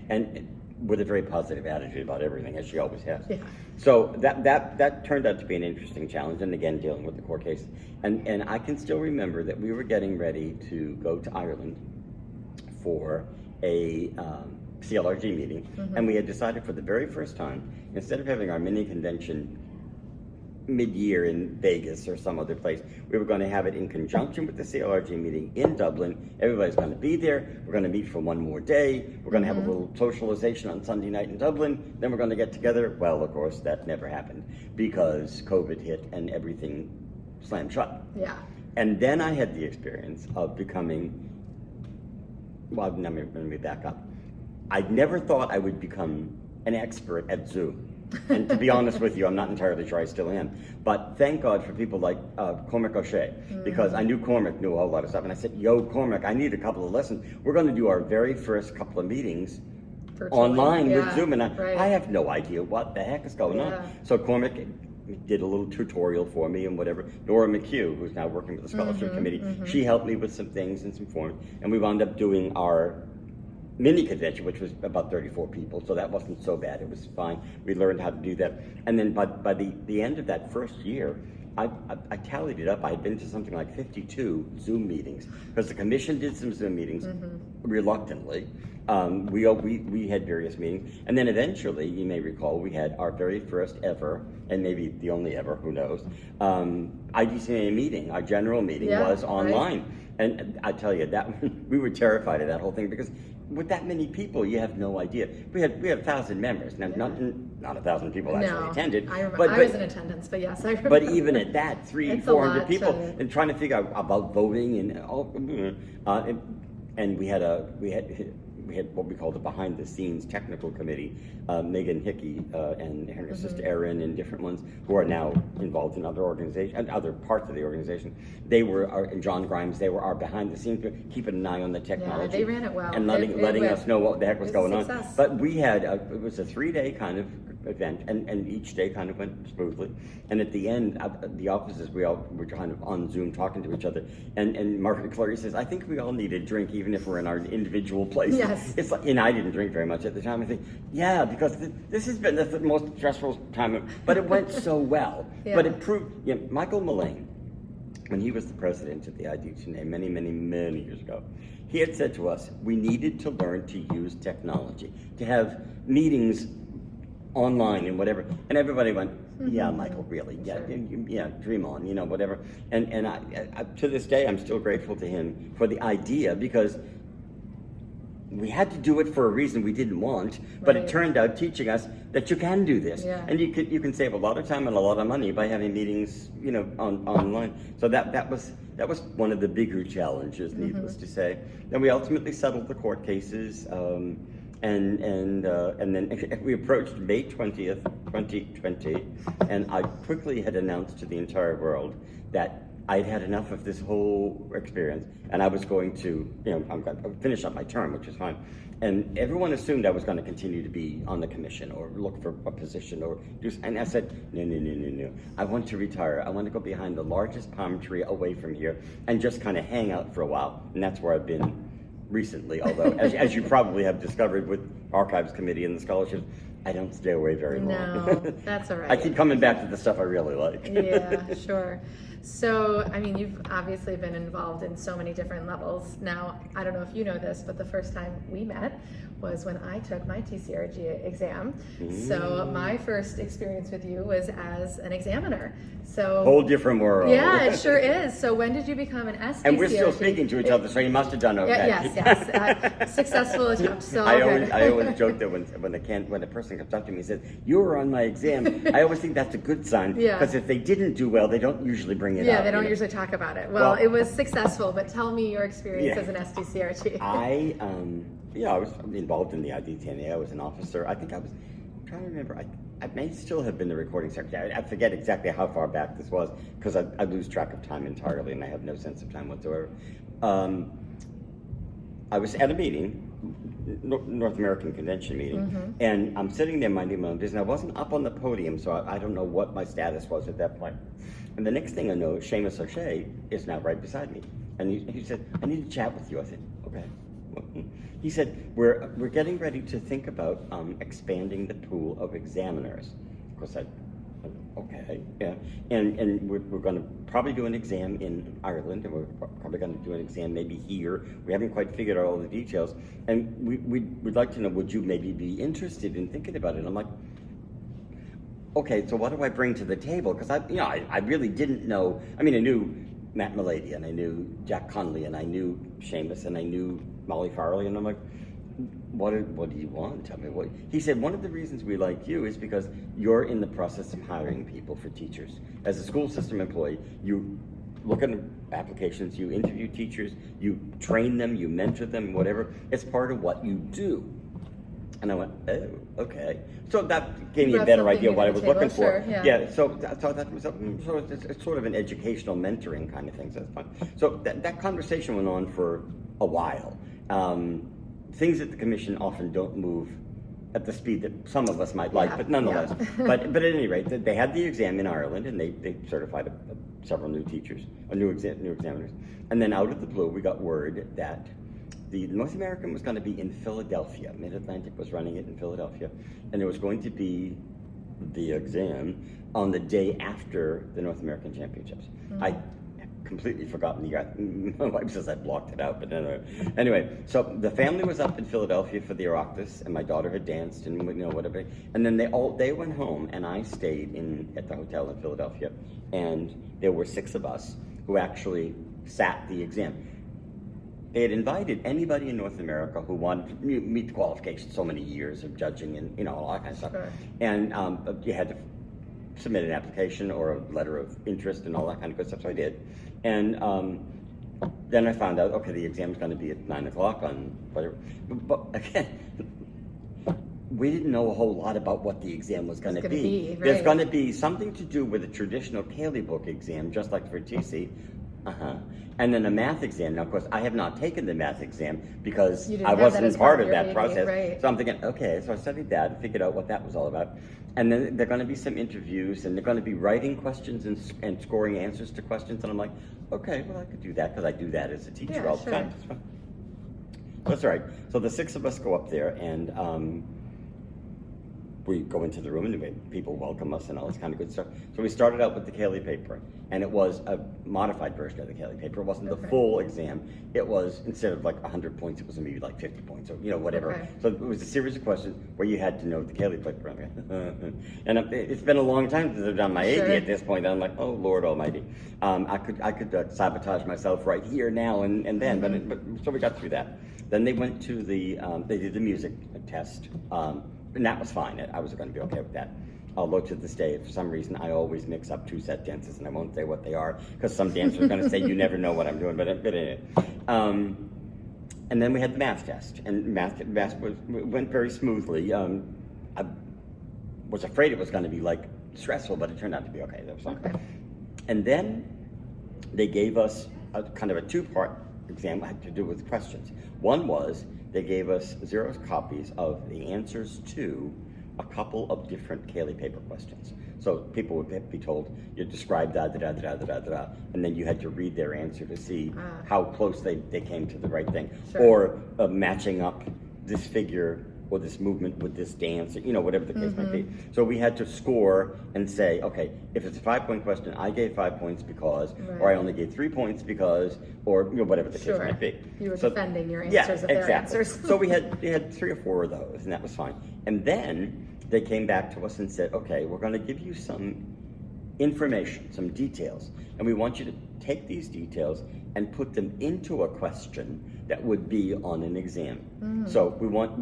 and with a very positive attitude about everything, as she always has. Yeah. So that turned out to be an interesting challenge, and again dealing with the court case. And I can still remember that we were getting ready to go to Ireland for a CLRG meeting, and we had decided for the very first time, instead of having our mini convention mid-year in Vegas or some other place, we were going to have it in conjunction with the CLRG meeting in Dublin. Everybody's going to be there. We're going to meet for one more day. We're going to have a little socialization on Sunday night in Dublin. Then we're going to get together. Well, of course, that never happened because COVID hit and everything slammed shut. Yeah. And then I had the experience of becoming, well, let me back up. I never thought I would become an expert at Zoom. And to be honest with you, I'm not entirely sure I still am. But thank God for people like Cormac O'Shea, because I knew Cormac knew a whole lot of stuff. And I said, yo, Cormac, I need a couple of lessons. We're going to do our very first couple of meetings Virtually. online with Zoom. And Right. I have no idea what the heck is going on. So Cormac did a little tutorial for me and whatever. Nora McHugh, who's now working with the Scholarship Committee, she helped me with some things and some forms. And we wound up doing our mini convention, which was about 34 people, so that wasn't so bad. It was fine. We learned how to do that. And then by the end of that first year, I tallied it up. I had been to something like 52 Zoom meetings, because the commission did some Zoom meetings reluctantly. We had various meetings, and then eventually, you may recall, we had our very first ever, and maybe the only ever, who knows, IDTANA meeting. Our general meeting was online. Right. And I tell you, that we were terrified of that whole thing, because with that many people, you have no idea. We had 1,000 members. Now, not 1,000 people actually attended. I was in attendance, but yes, I remember. But even at that, 300-400 people, and trying to figure out about voting and we had what we called the behind-the-scenes technical committee, Megan Hickey and her sister Erin and different ones who are now involved in other organizations and other parts of the organization. They were and John Grimes. They were our behind-the-scenes, keeping an eye on the technology. Yeah, they ran it well and letting us know what the heck was going on. Success. But we had it was a 3-day kind of event, and each day kind of went smoothly. And at the end, the offices, we all were kind of on Zoom talking to each other. And Margaret Clary says, I think we all need a drink, even if we're in our individual places. Yes. It's like, and I didn't drink very much at the time. I think, yeah, because this has been the most stressful time, but it went so well. But it proved, Michael Mullane, when he was the president of the IDTANA many, many, many years ago, he had said to us, we needed to learn to use technology, to have meetings online and whatever, and everybody went, yeah, Michael, really, dream on, whatever. And I, to this day, I'm still grateful to him for the idea, because we had to do it for a reason we didn't want, but it turned out teaching us that you can do this, and you can save a lot of time and a lot of money by having meetings, online. So that was one of the bigger challenges, needless to say. Then we ultimately settled the court cases. And then we approached May 20th, 2020, and I quickly had announced to the entire world that I'd had enough of this whole experience, and I was going to, I'm going to finish up my term, which is fine. And everyone assumed I was going to continue to be on the commission or look for a position or do. And I said, no. I want to retire. I want to go behind the largest palm tree away from here and just kind of hang out for a while. And that's where I've been recently, although as you probably have discovered with Archives Committee and the scholarships, I don't stay away very long. No, that's all right. I keep coming back to the stuff I really like. Yeah, sure. So, I mean, you've obviously been involved in so many different levels. Now, I don't know if you know this, but the first time we met was when I took my TCRG exam. So my first experience with you was as an examiner. So whole different world. Yeah, it sure is. So when did you become an SDCRG? And we're still speaking to each other, so you must have done okay. Yes. Successful attempt. So I always joke that when a person comes up to me and says, "You were on my exam," I always think that's a good sign, because if they didn't do well, they don't usually bring it up. Yeah, they don't usually talk about it. Well, it was successful, but tell me your experience as an SDCRG. I was involved in the IDTANA. I was an officer. I think I was I'm trying to remember. I may still have been the recording secretary. I forget exactly how far back this was, because I lose track of time entirely, and I have no sense of time whatsoever. I was at a meeting, North American Convention meeting, and I'm sitting there minding my own business. I wasn't up on the podium, so I don't know what my status was at that point. And the next thing I know, Seamus O'Shea is now right beside me, and he said, "I need to chat with you." I said, "Okay." He said, we're getting ready to think about expanding the pool of examiners. Of course, okay, yeah. And we're going to probably do an exam in Ireland, and we're probably going to do an exam maybe here. We haven't quite figured out all the details. And we'd like to know, would you maybe be interested in thinking about it? And I'm like, okay, so what do I bring to the table? Because I really didn't know. I mean, I knew Matt Mulady, and I knew Jack Conley, and I knew Seamus, and I knew Molly Farley, and I'm like, what do you want? Tell me what. He said, one of the reasons we like you is because you're in the process of hiring people for teachers. As a school system employee, you look at applications, you interview teachers, you train them, you mentor them, whatever. It's part of what you do. And I went, oh, okay. So that gave me a better idea of what I was looking for. Sure, yeah. So that was so it's sort of an educational mentoring kind of thing. So that's fun. So that conversation went on for a while. Things at the commission often don't move at the speed that some of us might like, but nonetheless. But at any rate, they had the exam in Ireland, and they certified several new teachers, new examiners. And then out of the blue, we got word that the North American was going to be in Philadelphia. Mid-Atlantic was running it in Philadelphia, and there was going to be the exam on the day after the North American Championships. Mm-hmm. I completely forgotten. My wife says I blocked it out, but anyway. So the family was up in Philadelphia for the Oireachtas, and my daughter had danced and whatever. And then they went home, and I stayed at the hotel in Philadelphia, and there were 6 of us who actually sat the exam. They had invited anybody in North America who wanted to meet the qualifications, so many years of judging and all that kind of stuff. Sure. And you had to submit an application or a letter of interest and all that kind of good stuff, so I did. And then I found out, okay, the exam's going to be at 9 o'clock on whatever. But again, we didn't know a whole lot about what the exam was going to be. Right. There's going to be something to do with a traditional Cayley book exam, just like for TC. And then a math exam. Now, of course, I have not taken the math exam because I wasn't part of that process. Right. So I'm thinking, okay, so I studied that and figured out what that was all about. And then there are going to be some interviews, and they're going to be writing questions and scoring answers to questions. And I'm like, okay, well, I could do that because I do that as a teacher all the time. That's all right. So the 6 of us go up there, and we go into the room, and people welcome us and all this kind of good stuff. So we started out with the Cayley paper, and it was a modified version of the Cayley paper. It wasn't the full exam. It was, instead of like 100 points, it was maybe like 50 points or whatever. Okay. So it was a series of questions where you had to know the Cayley paper. And it's been a long time since I've done my AD at this point. I'm like, oh Lord Almighty, I could sabotage myself right here now and then. But so we got through that. Then they went to they did the music test. And that was fine. I was going to be okay with that. Although to this day, for some reason, I always mix up 2 set dances, and I won't say what they are because some dancers are going to say, "You never know what I'm doing." But anyway. And then we had the math test, and math went very smoothly. I was afraid it was going to be like stressful, but it turned out to be okay. That was fine. Okay. And then they gave us a kind of a 2-part exam that had to do with questions. One was, they gave us Xerox copies of the answers to a couple of different Cayley paper questions. So people would be told, you describe da-da-da-da-da-da-da, and then you had to read their answer to see how close they came to the right thing. Sure. Or matching up this figure or this movement with this dance, whatever the case might be. So we had to score and say, okay, if it's a 5-point question, I gave 5 points because, or I only gave 3 points because, or whatever the case might be. You were defending your answers of their answers. So we had 3 or 4 of those, and that was fine. And then they came back to us and said, okay, we're going to give you some information, some details, and we want you to take these details and put them into a question that would be on an exam. So we want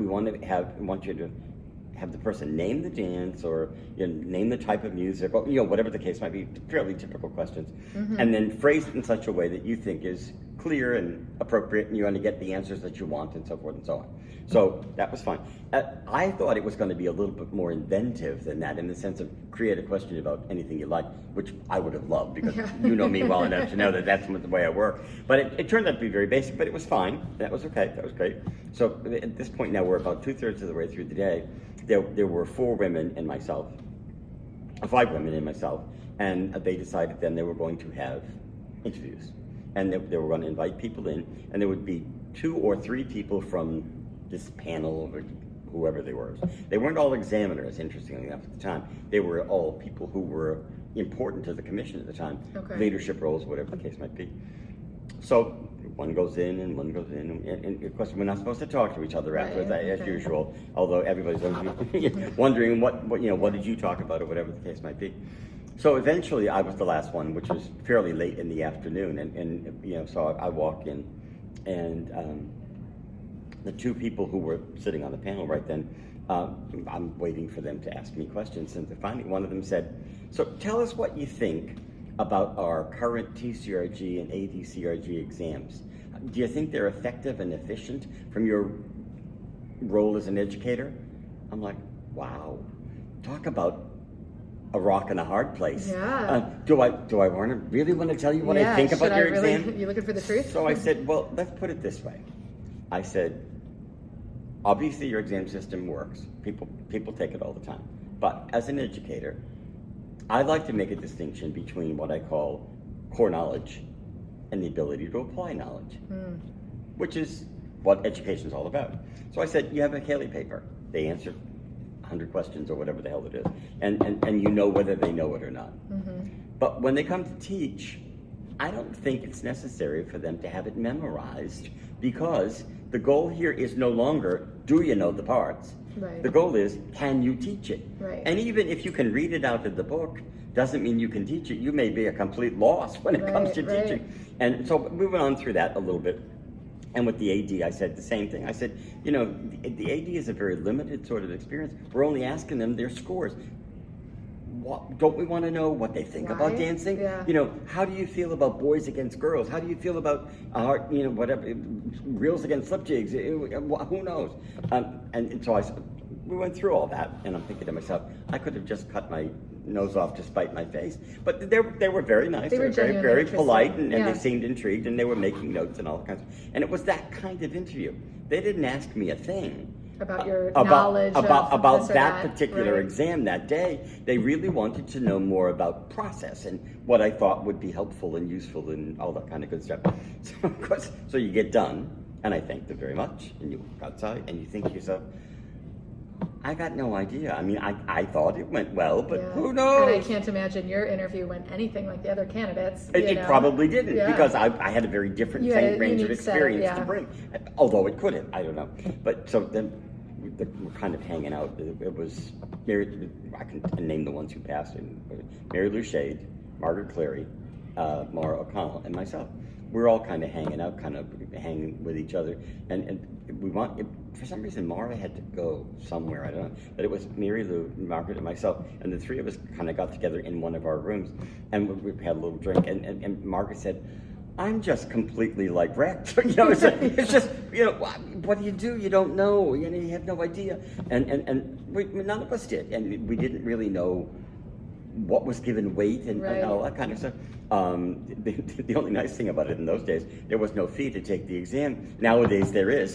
you to have the person name the dance or name the type of music, or whatever the case might be, fairly typical questions, and then phrase it in such a way that you think is clear and appropriate, and you're going to get the answers that you want, and so forth and so on. So that was fine. I thought it was going to be a little bit more inventive than that, in the sense of create a question about anything you like, which I would have loved, because you know me well enough to know that that's the way I work. But it turned out to be very basic, but it was fine. That was okay. That was great. So at this point now, we're about 2/3 of the way through the day. There were 4 women and myself, 5 women and myself, and they decided then they were going to have interviews. And they were going to invite people in, and there would be 2 or 3 people from this panel, or whoever they were. They weren't all examiners, interestingly enough, at the time. They were all people who were important to the commission at the time, leadership roles, whatever the case might be. So one goes in and one goes in, and of course we're not supposed to talk to each other afterwards, as usual. Although everybody's wondering what did you talk about, or whatever the case might be. So eventually, I was the last one, which was fairly late in the afternoon, and so I walk in, and the two people who were sitting on the panel right then, I'm waiting for them to ask me questions, and finally one of them said, so tell us what you think about our current TCRG and ADCRG exams. Do you think they're effective and efficient from your role as an educator? I'm like, wow, talk about a rock and a hard place. Yeah. Do I really want to tell you what I think about your exam? You looking for the truth? So I said, well, let's put it this way. I said, obviously your exam system works. People take it all the time. But as an educator, I like to make a distinction between what I call core knowledge and the ability to apply knowledge, which is what education is all about. So I said, you have a Haley paper. They answer 100 questions or whatever the hell it is, and you know whether they know it or not. But when they come to teach, I don't think it's necessary for them to have it memorized, because the goal here is no longer, do you know the parts? Right. The goal is, can you teach it? Right. And even if you can read it out of the book, doesn't mean you can teach it. You may be a complete loss when it comes to teaching. And so we went on through that a little bit. And with the AD, I said the same thing. I said, you know, the AD is a very limited sort of experience. We're only asking them their scores. Don't we want to know what they think about dancing? Yeah. You know, how do you feel about boys against girls? How do you feel about, you know, whatever, reels against slip jigs? Who knows? And so we went through all that, and I'm thinking to myself, I could have just cut my nose off to spite my face. But they were very nice. They were very, very polite, and they seemed intrigued, and they were making notes and all kinds of, and it was that kind of interview. They didn't ask me a thing about your knowledge about that particular exam that day. They really wanted to know more about process and what I thought would be helpful and useful and all that kind of good stuff. So of course, so you get done, and I thanked them very much, and you go outside and you think to yourself, I got no idea. I mean, I thought it went well, but who knows? And I can't imagine your interview went anything like the other candidates. It probably didn't, because I had a very different range of experience to bring. Although it could have, I don't know. But so then we're kind of hanging out. It was Mary, I can name the ones who passed. Mary Lou Shade, Margaret Cleary, Maura O'Connell, and myself. We're all kind of hanging out, kind of hanging with each other, and we for some reason Mara had to go somewhere, I don't know, but it was Mary Lou, Margaret, and myself, and the three of us kind of got together in one of our rooms, and we had a little drink, and Margaret said, I'm just completely like wrecked. You know, it's just, you know, what do? You don't know, you know, you have no idea, and none of us did, and we didn't really know what was given weight and all that kind of stuff. The only nice thing about it in those days, there was no fee to take the exam. Nowadays there is.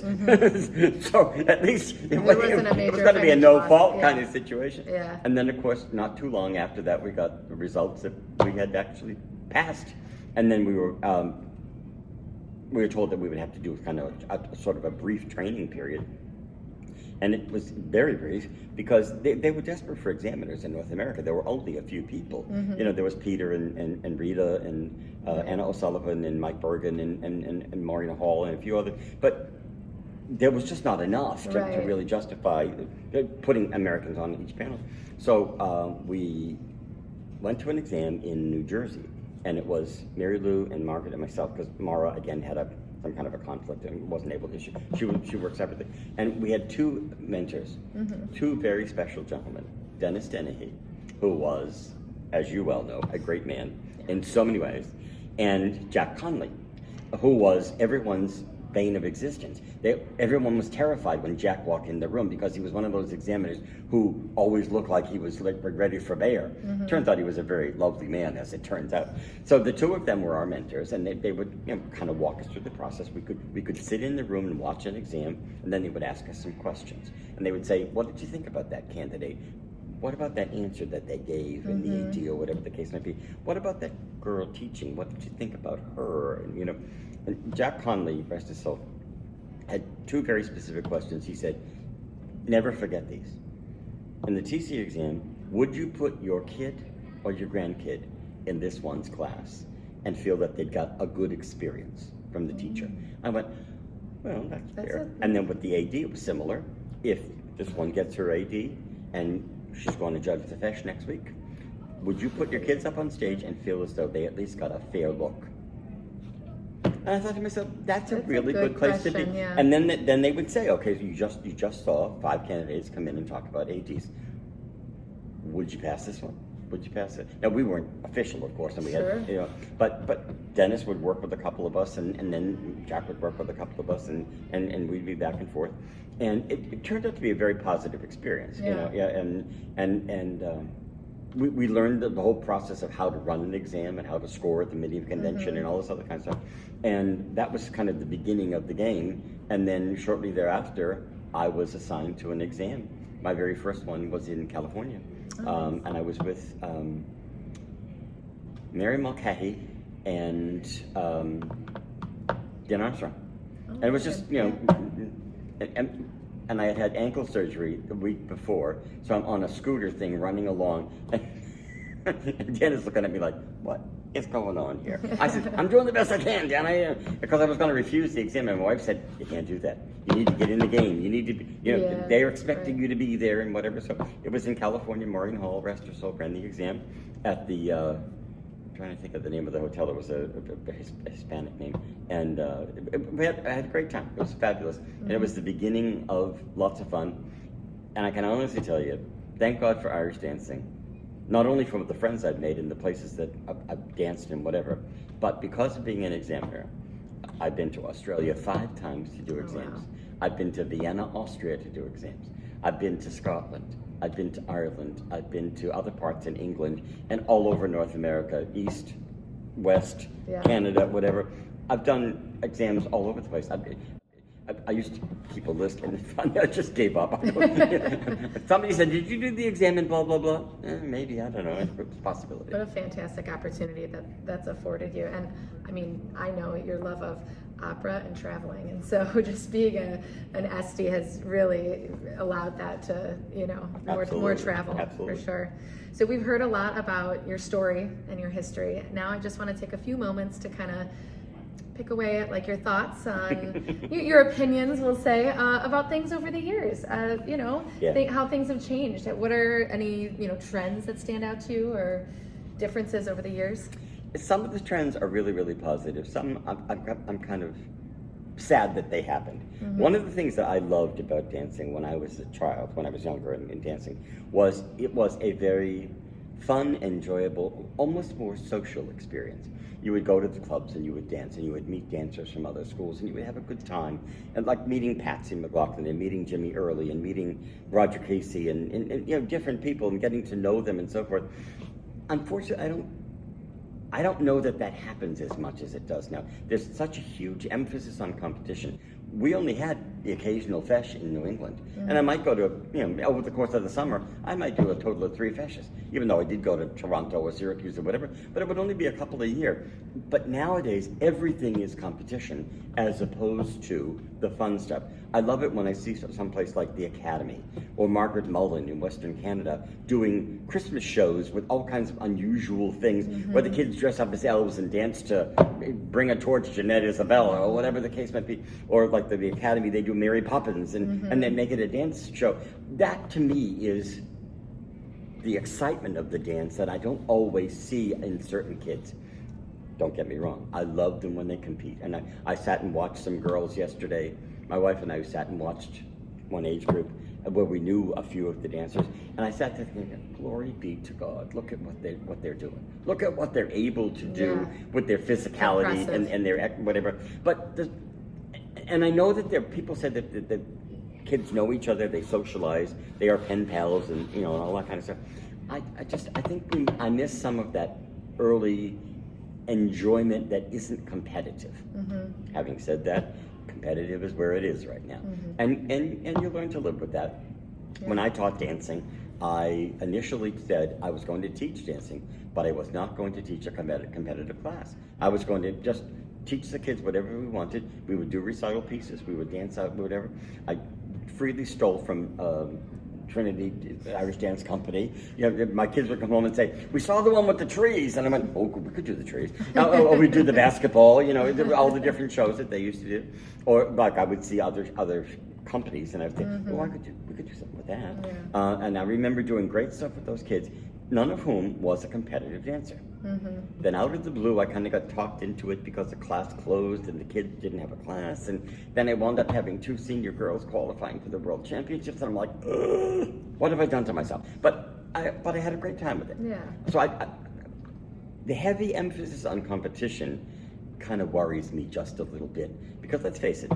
So at least it was going to be a no-fault kind of situation. Yeah. And then, of course, not too long after that, we got the results that we had actually passed. And then we were told that we would have to do kind of a sort of a brief training period. And it was very brief because they were desperate for examiners in North America. There were only a few people. You know, there was Peter and Rita and Anna O'Sullivan and Mike Bergen and Maureen Hall and a few others. But there was just not enough to really justify putting Americans on each panel. So we went to an exam in New Jersey. And it was Mary Lou and Margaret and myself, because Mara, again, had some kind of a conflict and wasn't able to. She works separately. And we had two mentors, two very special gentlemen. Dennis Dennehy, who was, as you well know, a great man in so many ways, and Jack Conley, who was everyone's bane of existence. Everyone was terrified when Jack walked in the room, because he was one of those examiners who always looked like he was like ready for bear. Turns out he was a very lovely man, as it turns out. So the two of them were our mentors, and they would, you know, kind of walk us through the process. We could sit in the room and watch an exam, and then they would ask us some questions. And they would say, what did you think about that candidate? What about that answer that they gave in the AD or whatever the case might be? What about that girl teaching? What did you think about her? And, you know, and Jack Conley, rest his soul, had two very specific questions. He said, never forget these. In the TC exam, would you put your kid or your grandkid in this one's class and feel that they'd got a good experience from the teacher? I went, well, that's fair. And then with the AD, it was similar. If this one gets her AD and she's going to judge the FESH next week, would you put your kids up on stage and feel as though they at least got a fair look? And I thought to myself, that's a really good good place to be. question, yeah. And then they would say, okay, so you just saw 5 candidates come in and talk about ADs. Would you pass this one? Would you pass it? Now, we weren't official, of course, and we Sure. had, but Dennis would work with a couple of us, and then Jack would work with a couple of us, and we'd be back and forth. And it turned out to be a very positive experience, we learned the whole process of how to run an exam and how to score at the mid-year convention and all this other kind of stuff. And that was kind of the beginning of the game. And then shortly thereafter, I was assigned to an exam. My very first one was in California. And I was with Mary Mulcahy and Dan Armstrong. And it was just, and I had had ankle surgery the week before, so I'm on a scooter thing running along, and Dan is looking at me like, what is going on here? I said, I'm doing the best I can, Dan, because I was going to refuse the exam, and my wife said, you can't do that. You need to get in the game. You need to be, they're expecting you to be there and whatever. So it was in California, Maureen Hall, rest her soul, ran the exam at the, I'm trying to think of the name of the hotel. It was a Hispanic name, and I had a great time. It was fabulous, and it was the beginning of lots of fun. And I can honestly tell you, thank God for Irish dancing, not only from the friends I've made and the places that I've danced and whatever, but because of being an examiner. I've been to Australia 5 times to do exams. Wow. I've been to Vienna, Austria to do exams. I've been to Scotland. I've been to Ireland. I've been to other parts in England and all over North America, East, West, Canada, whatever. I've done exams all over the place. I used to keep a list, and I just gave up. Somebody said, did you do the exam in blah, blah, blah? Maybe, I don't know. It's a possibility. What a fantastic opportunity that's afforded you. And I mean, I know your love of opera and traveling, and so just being an SD has really allowed that to, more travel. Absolutely. For sure. So we've heard a lot about your story and your history. Now I just want to take a few moments to kind of pick away at like your thoughts on your opinions, we'll say, about things over the years. How things have changed. What are any trends that stand out to you or differences over the years? Some of the trends are really, really positive. Some I'm kind of sad that they happened. Mm-hmm. One of the things that I loved about dancing when I was a child, when I was younger in dancing, was it was a very fun, enjoyable, almost more social experience. You would go to the clubs and you would dance and you would meet dancers from other schools and you would have a good time. And like meeting Patsy McLaughlin and meeting Jimmy Early and meeting Roger Casey and different people and getting to know them and so forth. Unfortunately, I don't know that happens as much as it does now. There's such a huge emphasis on competition. We only had the occasional fesh in New England. And I might go to, over the course of the summer, I might do a total of 3 feshes, even though I did go to Toronto or Syracuse or whatever, but it would only be a couple a year. But nowadays, everything is competition as opposed to the fun stuff. I love it when I see someplace like the Academy or Margaret Mullen in Western Canada doing Christmas shows with all kinds of unusual things where the kids dress up as elves and dance to Bring a Torch, Jeanette Isabella, or whatever the case might be. Or like the Academy, they do Mary Poppins and then make it a dance show. That to me is the excitement of the dance that I don't always see in certain kids. Don't get me wrong, I love them when they compete. And I sat and watched some girls yesterday. My wife and I sat and watched one age group where we knew a few of the dancers, and I sat there thinking, glory be to God, look at what they're doing. Look at what they're able to do with their physicality and their whatever. And I know that people said that kids know each other, they socialize, they are pen pals and all that kind of stuff. I think I miss some of that early enjoyment that isn't competitive. Having said that, competitive is where it is right now. And you learn to live with that. When I taught dancing, I initially said I was going to teach dancing, but I was not going to teach a competitive class. I was going to just teach the kids whatever we wanted. We would do recital pieces, we would dance out, whatever. I freely stole from Trinity Irish Dance Company. My kids would come home and say, we saw the one with the trees. And I went, oh, we could do the trees. We do the basketball, all the different shows that they used to do. Or like I would see other companies and I would think, we could do something with that. And I remember doing great stuff with those kids. none of whom was a competitive dancer. Then out of the blue, I kind of got talked into it because the class closed and the kids didn't have a class. And then I wound up having 2 senior girls qualifying for the World Championships. And I'm like, ugh, what have I done to myself? But I had a great time with it. Yeah. So the heavy emphasis on competition kind of worries me just a little bit. Because let's face it,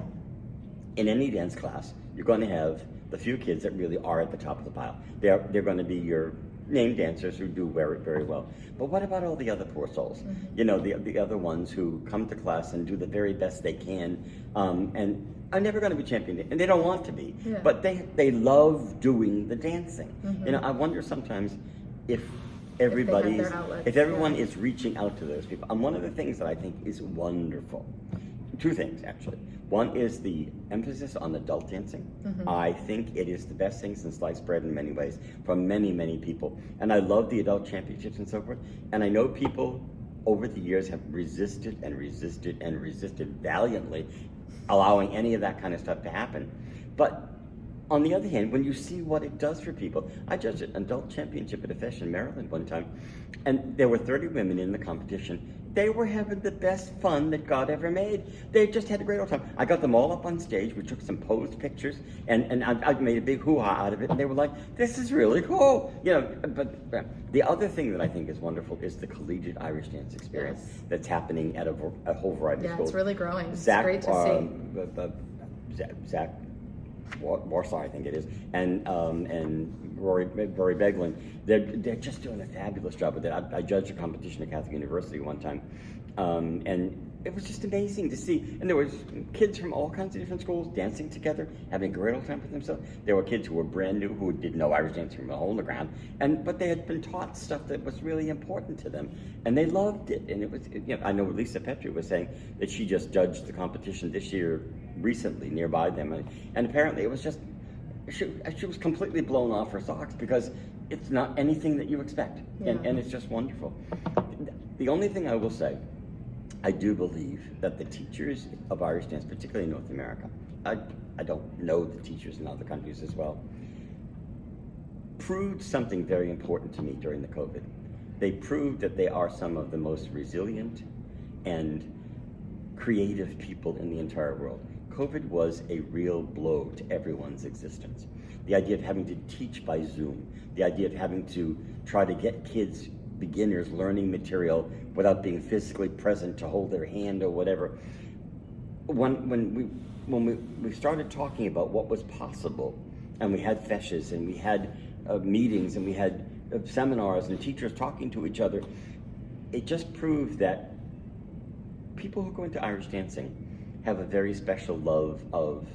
in any dance class, you're going to have the few kids that really are at the top of the pile. They're going to be your named dancers who do very, very well. But what about all the other poor souls? You know, the other ones who come to class and do the very best they can, and are never going to be champion, and they don't want to be. Yeah. But they love doing the dancing. You know, I wonder sometimes if everyone is reaching out to those people. And one of the things that I think is wonderful, 2 things actually. One is the emphasis on adult dancing. I think it is the best thing since sliced bread in many ways from many, many people. And I love the adult championships and so forth. And I know people over the years have resisted and resisted and resisted valiantly allowing any of that kind of stuff to happen. But on the other hand, when you see what it does for people, I judged an adult championship at a fesh in Maryland one time, and there were 30 women in the competition. They were having the best fun that God ever made. They just had a great old time. I got them all up on stage. We took some posed pictures, and I made a big hoo-ha out of it. And they were like, "This is really cool," you know. But the other thing that I think is wonderful is the collegiate Irish dance experience that's happening at a whole variety of schools. Yeah, it's really growing. It's great to see. Zach Warsaw, I think it is, and Rory Beglin, they're just doing a fabulous job with it. I judged a competition at Catholic University one time, and it was just amazing to see. And there was kids from all kinds of different schools dancing together, having a great old time for themselves. There were kids who were brand new who didn't know Irish dancing from a hole in the ground, but they had been taught stuff that was really important to them, and they loved it. And it was, you know, I know Lisa Petrie was saying that she just judged the competition this year recently nearby them, and apparently it was just she was completely blown off her socks because it's not anything that you expect, and it's just wonderful. The only thing I will say, I do believe that the teachers of Irish dance, particularly in North America, I don't know the teachers in other countries as well, proved something very important to me during the COVID. They proved that they are some of the most resilient and creative people in the entire world. COVID was a real blow to everyone's existence. The idea of having to teach by Zoom, the idea of having to try to get kids, beginners, learning material without being physically present to hold their hand or whatever. When we started talking about what was possible, and we had feshes, and we had meetings, and we had seminars, and teachers talking to each other, it just proved that people who go into Irish dancing have a very special love of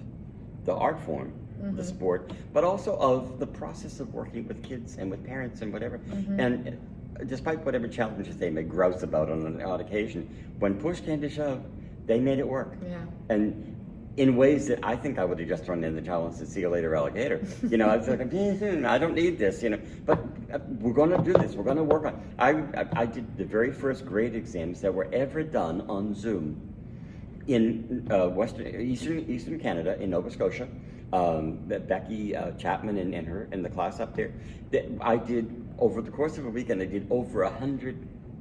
the art form, the sport, but also of the process of working with kids and with parents and whatever. And despite whatever challenges they may grouse about on an odd occasion, when push came to shove, they made it work. Yeah. And in ways that I think I would have just thrown in the towel and said, "See you later, alligator." You know, I was like, I don't need this, you know. But we're going to do this. We're going to work on. I did the very first grade exams that were ever done on Zoom in Eastern Canada, in Nova Scotia. Becky Chapman and the class up there. I did over the course of a weekend. I did over 100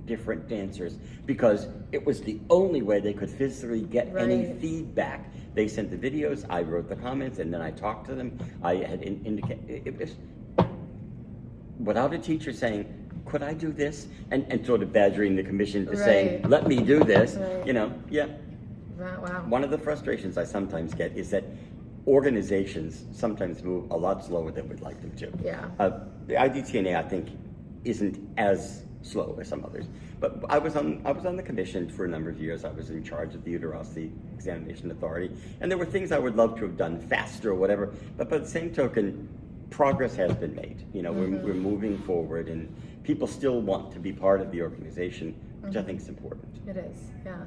different dancers because it was the only way they could physically get any feedback. They sent the videos, I wrote the comments, and then I talked to them. I had indicated it was without a teacher saying, "Could I do this?" and sort of badgering the commission to saying, "Let me do this." You know, Wow. One of the frustrations I sometimes get is that organizations sometimes move a lot slower than we'd like them to. The IDTANA, I think, isn't as slow as some others. But I was on the commission for a number of years. I was in charge of the Uterosity Examination Authority, and there were things I would love to have done faster or whatever. But by the same token, progress has been made. You know, we're moving forward, and people still want to be part of the organization, which I think is important. It is, yeah.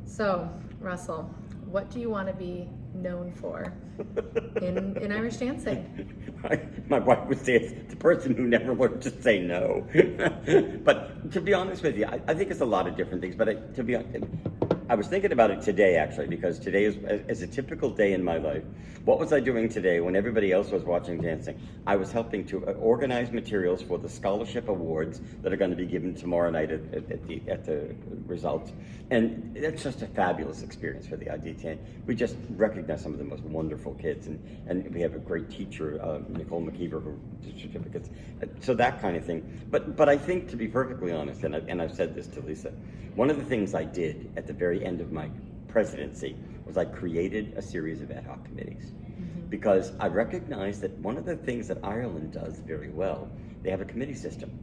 So, Russell, what do you want to be known for in Irish dancing? My wife would say it's the person who never learned to say no. But to be honest with you, I think it's a lot of different things. But to be honest, I was thinking about it today, actually, because today is a typical day in my life. What was I doing today when everybody else was watching dancing? I was helping to organize materials for the scholarship awards that are going to be given tomorrow night at the results. And it's just a fabulous experience for the IDTANA. We just recognize some of the most wonderful kids, and we have a great teacher, Nicole McKeever, who did certificates. So that kind of thing. But I think, to be perfectly honest, and I've said this to Lisa, one of the things I did at the very end of my presidency was I created a series of ad hoc committees. Because I recognized that one of the things that Ireland does very well, they have a committee system.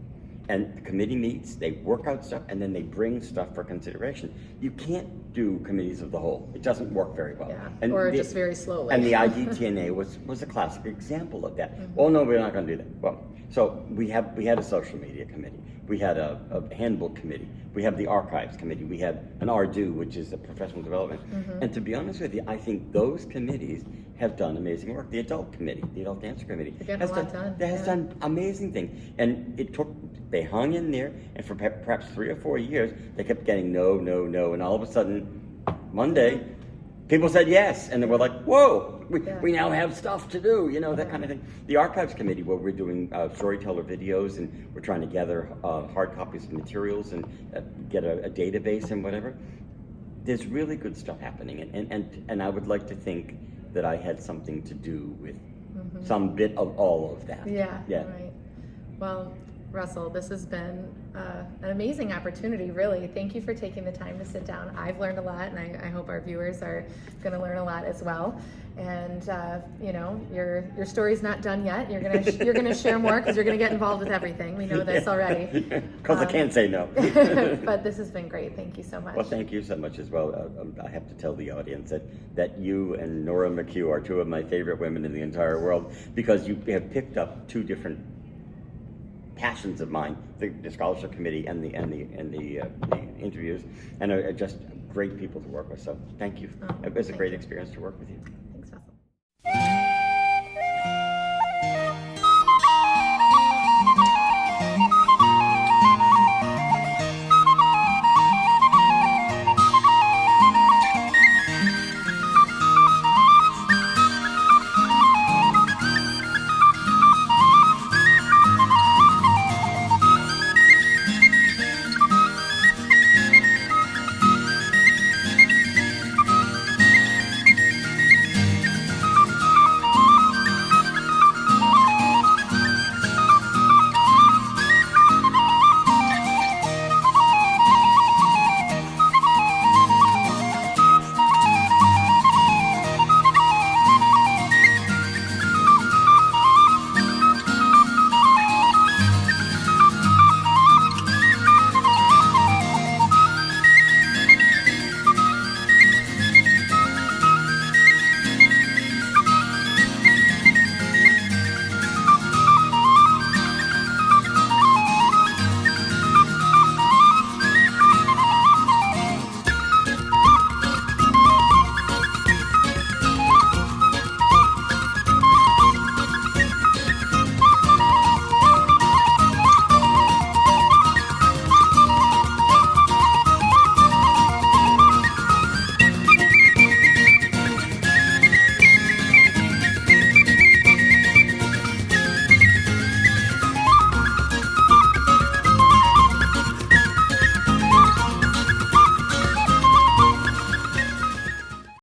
And the committee meets, they work out stuff, and then they bring stuff for consideration. You can't do committees of the whole. It doesn't work very well. Yeah, or just very slowly. And the IDTANA was a classic example of that. Oh no, we're not going to do that. Well, so we had a social media committee. We had a handbook committee. We have the archives committee. We had an RDO, which is a professional development. And to be honest with you, I think those committees have done amazing work. The adult committee, the adult dancer committee, has done amazing things. And they hung in there, and for perhaps 3 or 4 years, they kept getting no, and all of a sudden, Monday, people said yes, and then we're like, whoa, we now have stuff to do, that kind of thing. The archives committee, where we're doing storyteller videos, and we're trying to gather hard copies of materials and get a database and whatever. There's really good stuff happening, and I would like to think that I had something to do with some bit of all of that. Yeah. Right. Well, Russell, this has been an amazing opportunity, really. Thank you for taking the time to sit down. I've learned a lot, and I hope our viewers are going to learn a lot as well. And your story's not done yet. You're gonna share more, because you're gonna get involved with everything. We know this already. Because I can't say no. But this has been great. Thank you so much. Well, thank you so much as well. I have to tell the audience that you and Nora McHugh are two of my favorite women in the entire world, because you have picked up two different passions of mine, the scholarship committee and the interviews, and are just great people to work with. So thank you. It was a great experience to work with you.